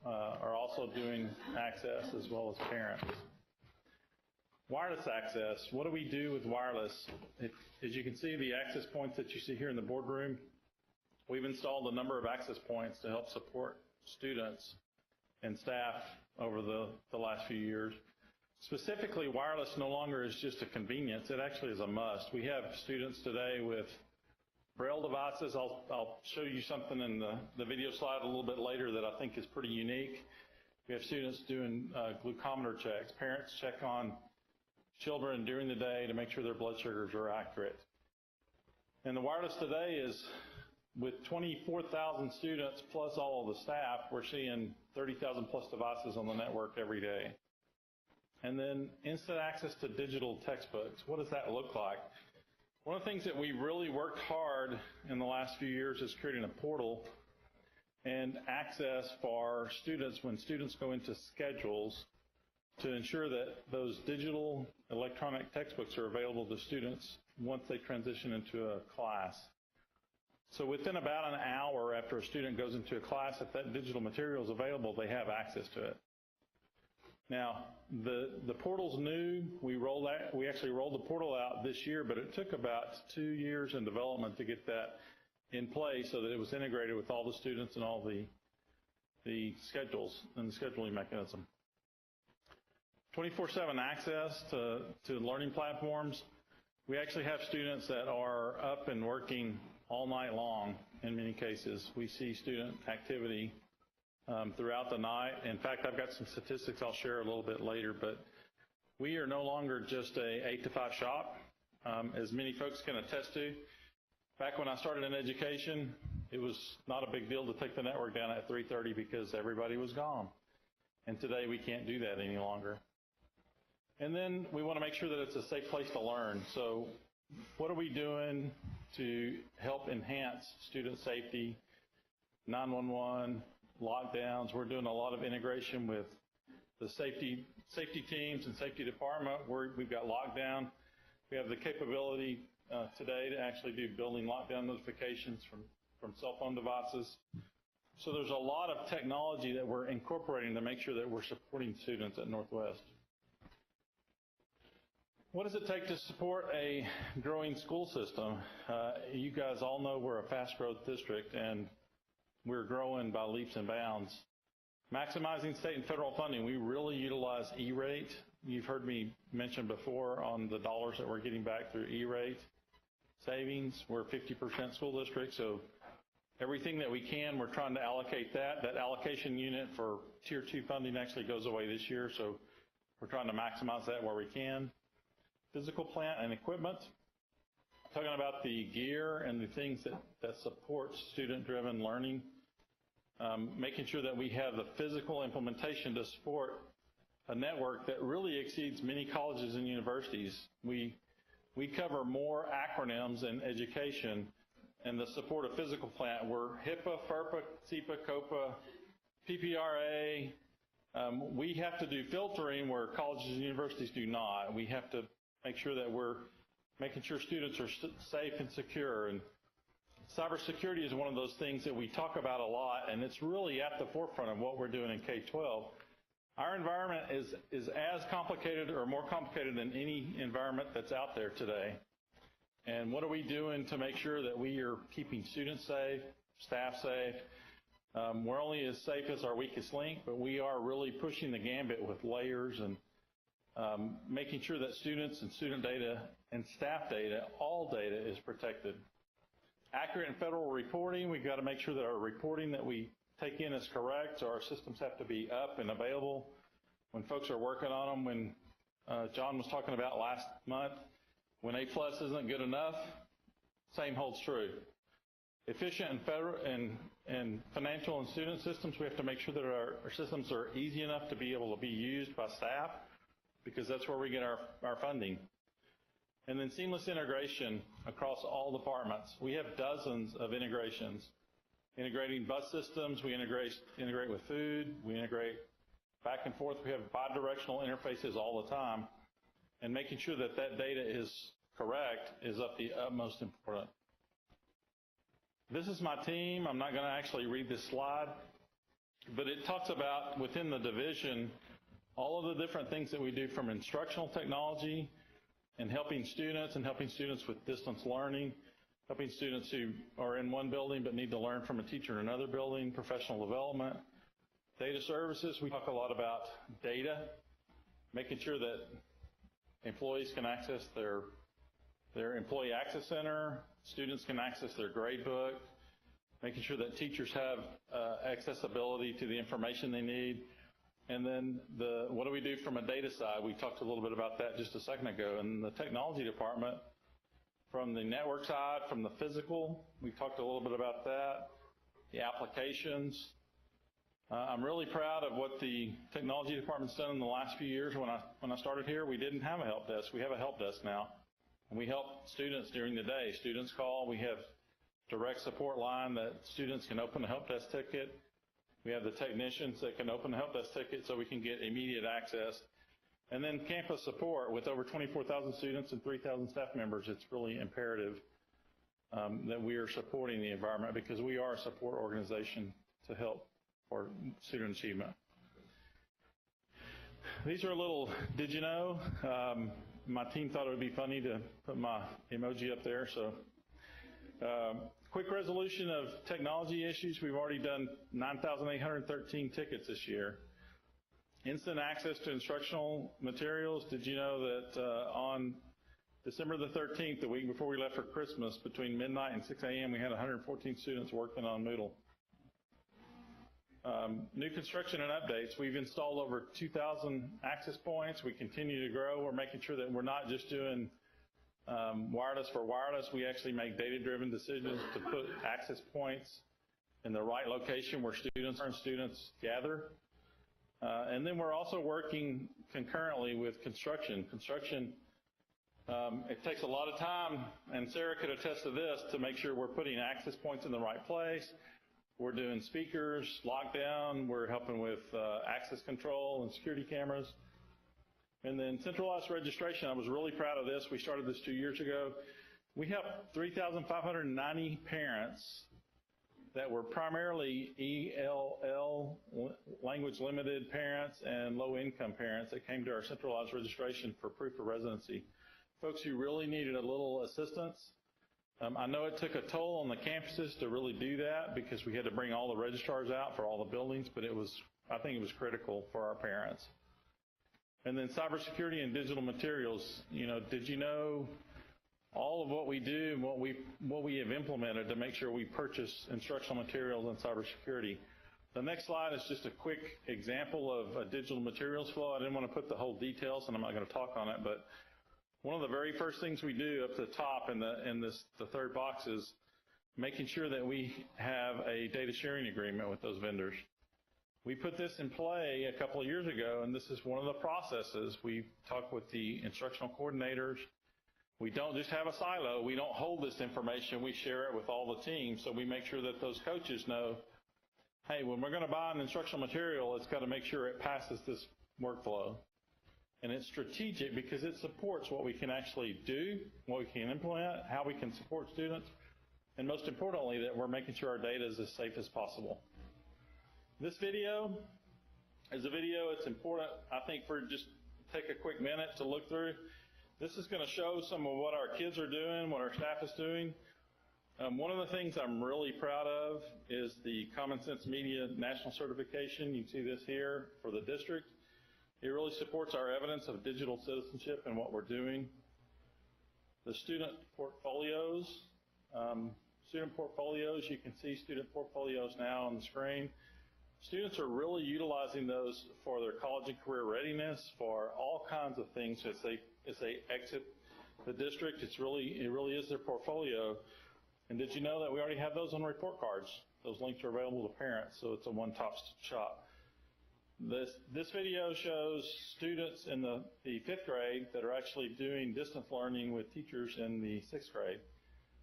are also doing access as well as parents. Wireless access, what do we do with wireless? As you can see, the access points that you see here in the boardroom, we've installed a number of access points to help support students and staff over the last few years. Specifically, wireless no longer is just a convenience, it actually is a must. We have students today with Braille devices. I'll show you something in the video slide a little bit later that I think is pretty unique. We have students doing glucometer checks. Parents check on children during the day to make sure their blood sugars are accurate. And the wireless today is, with 24,000 students plus all of the staff, we're seeing 30,000 plus devices on the network every day. And then instant access to digital textbooks. What does that look like? One of the things that we really worked hard in the last few years is creating a portal and access for students when students go into schedules to ensure that those digital electronic textbooks are available to students once they transition into a class. So within about an hour after a student goes into a class, if that digital material is available, they have access to it. Now, the portal's new. We actually rolled the portal out this year, but it took about 2 years in development to get that in place so that it was integrated with all the students and all the schedules and the scheduling mechanism. 24/7 access to learning platforms. We actually have students that are up and working all night long in many cases. We see student activity throughout the night. In fact, I've got some statistics I'll share a little bit later, but we are no longer just a 8 to 5 shop, as many folks can attest to. Back when I started in education, it was not a big deal to take the network down at 3:30 because everybody was gone. And today we can't do that any longer. And then we want to make sure that it's a safe place to learn. So what are we doing to help enhance student safety, 911, lockdowns? We're doing a lot of integration with the safety teams and safety department. We've got lockdown. We have the capability today to actually do building lockdown notifications from cell phone devices. So there's a lot of technology that we're incorporating to make sure that we're supporting students at Northwest. What does it take to support a growing school system? You guys all know we're a fast growth district and we're growing by leaps and bounds. Maximizing state and federal funding, we really utilize E-rate. You've heard me mention before on the dollars that we're getting back through E-rate savings. We're a 50% school district, so everything that we can, we're trying to allocate that. That allocation unit for Tier 2 funding actually goes away this year, so we're trying to maximize that where we can. Physical plant and equipment. Talking about the gear and the things that support student-driven learning. Making sure that we have the physical implementation to support a network that really exceeds many colleges and universities. We cover more acronyms in education and the support of physical plant. We're HIPAA, FERPA, CEPA, COPA, PPRA. We have to do filtering where colleges and universities do not. We have to make sure that we're making sure students are safe and secure. And cybersecurity is one of those things that we talk about a lot, and it's really at the forefront of what we're doing in K-12. Our environment is as complicated or more complicated than any environment that's out there today. And what are we doing to make sure that we are keeping students safe, staff safe? We're only as safe as our weakest link, but we are really pushing the gambit with layers and making sure that students and student data and staff data, all data is protected. Accurate and federal reporting, we've got to make sure that our reporting that we take in is correct, so our systems have to be up and available when folks are working on them. When John was talking about last month, when A+ isn't good enough, same holds true. Efficient and federal and financial and student systems, we have to make sure that our systems are easy enough to be able to be used by staff, because that's where we get our funding. And then seamless integration across all departments. We have dozens of integrations. Integrating bus systems, we integrate with food, we integrate back and forth. We have bi-directional interfaces all the time. And making sure that that data is correct is of the utmost importance. This is my team. I'm not going to actually read this slide, but it talks about within the division all of the different things that we do, from instructional technology and helping students with distance learning, helping students who are in one building but need to learn from a teacher in another building, professional development, data services. We talk a lot about data, making sure that employees can access their employee access center, students can access their grade book, making sure that teachers have accessibility to the information they need. And then what do we do from a data side? We talked a little bit about that just a second ago. And the technology department, from the network side, from the physical, we talked a little bit about that, the applications. I'm really proud of what the technology department's done in the last few years. When I started here, we didn't have a help desk. We have a help desk now. And we help students during the day. Students call. We have direct support line that students can open a help desk ticket. We have the technicians that can open the help desk ticket so we can get immediate access. And then campus support. With over 24,000 students and 3,000 staff members, it's really imperative that we are supporting the environment, because we are a support organization to help for student achievement. These are a little, did you know? My team thought it would be funny to put my emoji up there, so. Quick resolution of technology issues. We've already done 9,813 tickets this year. Instant access to instructional materials. Did you know that on December the 13th, the week before we left for Christmas, between midnight and 6 a.m., we had 114 students working on Moodle. New construction and updates. We've installed over 2,000 access points. We continue to grow. We're making sure that we're not just doing wireless for wireless. We actually make data-driven decisions to put access points in the right location where students gather. And then we're also working concurrently with construction. It takes a lot of time, and Sarah could attest to this, to make sure we're putting access points in the right place. We're doing speakers, lockdown. We're helping with access control and security cameras. And then centralized registration. I was really proud of this. We started this 2 years ago. We helped 3,590 parents that were primarily ELL, language limited parents, and low-income parents that came to our centralized registration for proof of residency. Folks who really needed a little assistance. I know it took a toll on the campuses to really do that because we had to bring all the registrars out for all the buildings, but I think it was critical for our parents. And then cybersecurity and digital materials. Did you know all of what we do and what we have implemented to make sure we purchase instructional materials and cybersecurity? The next slide is just a quick example of a digital materials flow. I didn't want to put the whole details, and I'm not going to talk on it, but one of the very first things we do up at the top in the third box is making sure that we have a data sharing agreement with those vendors. We put this in play a couple of years ago, and this is one of the processes. We talk with the instructional coordinators. We don't just have a silo. We don't hold this information. We share it with all the teams, so we make sure that those coaches know, hey, when we're going to buy an instructional material, it's got to make sure it passes this workflow. And it's strategic because it supports what we can actually do, what we can implement, how we can support students, and most importantly, that we're making sure our data is as safe as possible. This video is a video. It's important, I think, for just take a quick minute to look through. This is going to show some of what our kids are doing, what our staff is doing. One of the things I'm really proud of is the Common Sense Media National Certification. You see this here for the district. It really supports our evidence of digital citizenship and what we're doing. The student portfolios, you can see student portfolios now on the screen. Students are really utilizing those for their college and career readiness, for all kinds of things as they exit the district. It really is their portfolio. And did you know that we already have those on report cards? Those links are available to parents, so it's a one-stop shop. This video shows students in the 5th grade that are actually doing distance learning with teachers in the 6th grade.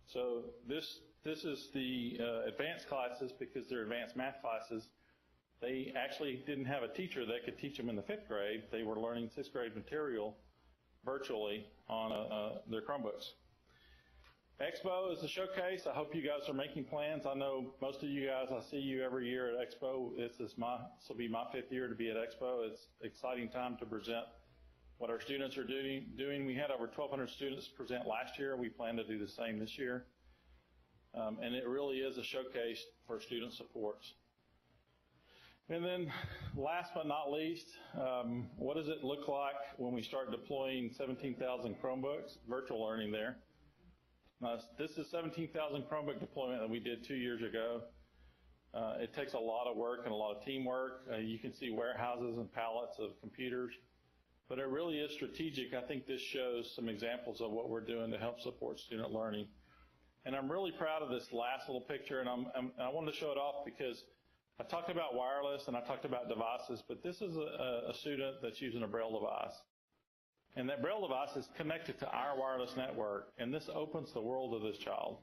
So this is the advanced classes because they're advanced math classes. They actually didn't have a teacher that could teach them in the 5th grade. They were learning 6th grade material virtually on their Chromebooks. Expo is the showcase. I hope you guys are making plans. I know most of you guys, I see you every year at Expo. This will be my 5th year to be at Expo. It's an exciting time to present what our students are doing. We had over 1,200 students present last year. We plan to do the same this year. And it really is a showcase for student supports. And then last but not least, what does it look like when we start deploying 17,000 Chromebooks, virtual learning there? This is 17,000 Chromebook deployment that we did 2 years ago. It takes a lot of work and a lot of teamwork. You can see warehouses and pallets of computers, but it really is strategic. I think this shows some examples of what we're doing to help support student learning. And I'm really proud of this last little picture, and I wanted to show it off because I talked about wireless and I talked about devices, but this is a student that's using a Braille device. And that Braille device is connected to our wireless network, and this opens the world to this child.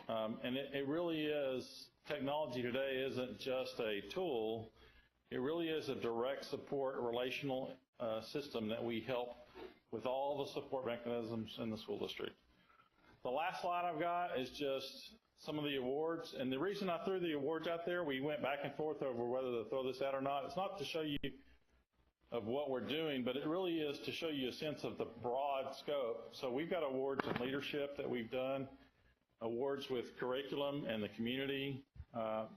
And it really is, technology today isn't just a tool, it really is a direct support relational system that we help with all the support mechanisms in the school district. The last slide I've got is just some of the awards, and the reason I threw the awards out there, we went back and forth over whether to throw this out or not. It's not to show you of what we're doing, but it really is to show you a sense of the broad scope. So we've got awards in leadership that we've done, awards with curriculum and the community,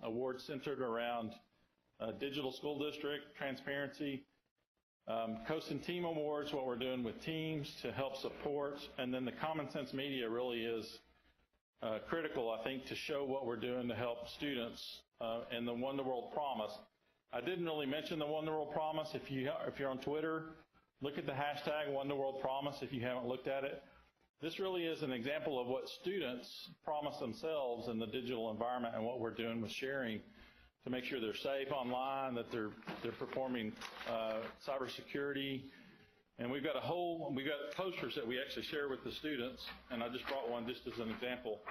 awards centered around digital school district, transparency, Coast and Team Awards, what we're doing with teams to help support, and then the Common Sense Media really is critical, I think, to show what we're doing to help students and the One the World Promise. I didn't really mention the One the World Promise. If you're on Twitter, look at the hashtag One the World Promise if you haven't looked at it. This really is an example of what students promise themselves in the digital environment and what we're doing with sharing to make sure they're safe online, that they're performing cybersecurity. And we've got posters that we actually share with the students, and I just brought one just as an example.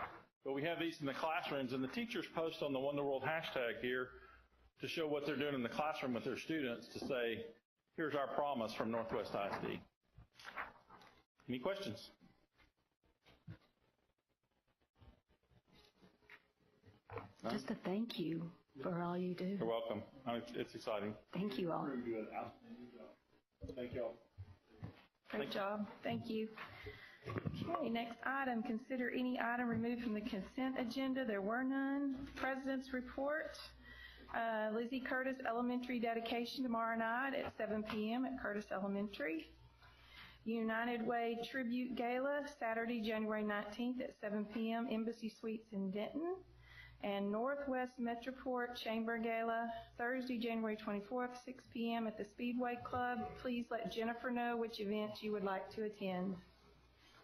But we have these in the classrooms, and the teachers post on the One the World hashtag here to show what they're doing in the classroom with their students to say, here's our promise from Northwest ISD. Any questions? just a thank you for all you do. You're welcome. It's exciting. Thank you all. Thank you all. Great job. Thank you. Okay, next item, consider any item removed from the consent agenda. There were none. President's report. Lizzie Curtis Elementary dedication tomorrow night at 7 p.m. at Curtis Elementary. United Way Tribute Gala Saturday, January 19th at 7 p.m. Embassy Suites in Denton. And Northwest Metroport Chamber Gala Thursday, January 24th, 6 p.m. at the Speedway Club. Please let Jennifer know which events you would like to attend.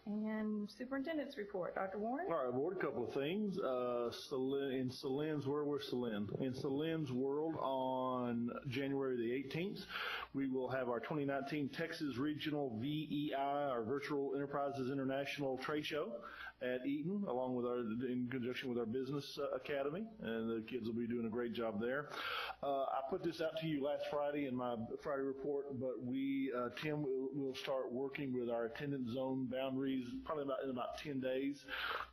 And Superintendent's report. Dr. Warren? All right, Board, a couple of things. In Celine's, where's Celine? In Celine's World on January the 18th, we will have our 2019 Texas Regional VEI, our Virtual Enterprises International Trade Show at Eaton, along with in conjunction with our Business Academy, and the kids will be doing a great job there. I put this out to you last Friday in my Friday report, but Tim will start working with our attendance zone boundaries probably in about 10 days.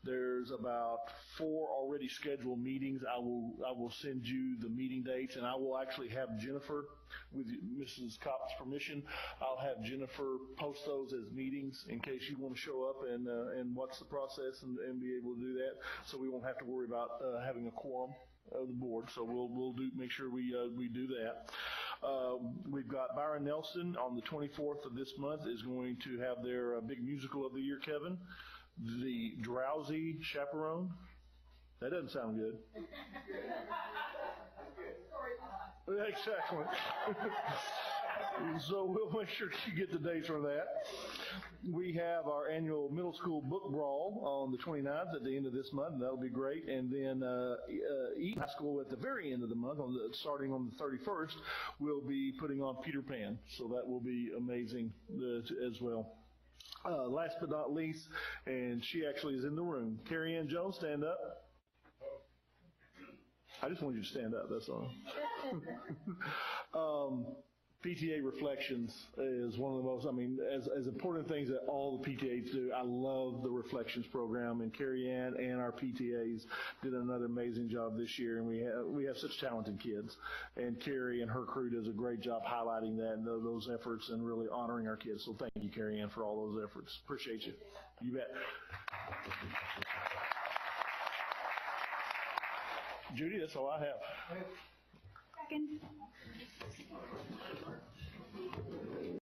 There's about 4 already scheduled meetings. I will send you the meeting dates, and I will actually have Jennifer, with Mrs. Kopp's permission, I'll have Jennifer post those as meetings in case you want to show up and watch the process and be able to do that. So we won't have to worry about having a quorum of the board. So we'll make sure we do that. We've got Byron Nelson on the 24th of this month is going to have their big musical of the year, Kevin. The Drowsy Chaperone. That doesn't sound good. Exactly. So we'll make sure you get the dates for that. We have our annual middle school book brawl on the 29th at the end of this month, and that'll be great. And then Eaton High School at the very end of the month, starting on the 31st, we'll be putting on Peter Pan. So that will be amazing as well. Last but not least, and she actually is in the room, Carrie Ann Jones, stand up. I just want you to stand up, that's all. PTA Reflections is one of the most, as important things that all the PTAs do. I love the Reflections program, and Carrie Ann and our PTAs did another amazing job this year, and we have such talented kids. And Carrie and her crew does a great job highlighting that and those efforts and really honoring our kids. So thank you, Carrie Ann, for all those efforts. Appreciate you. You bet. Judy, that's all I have. Second.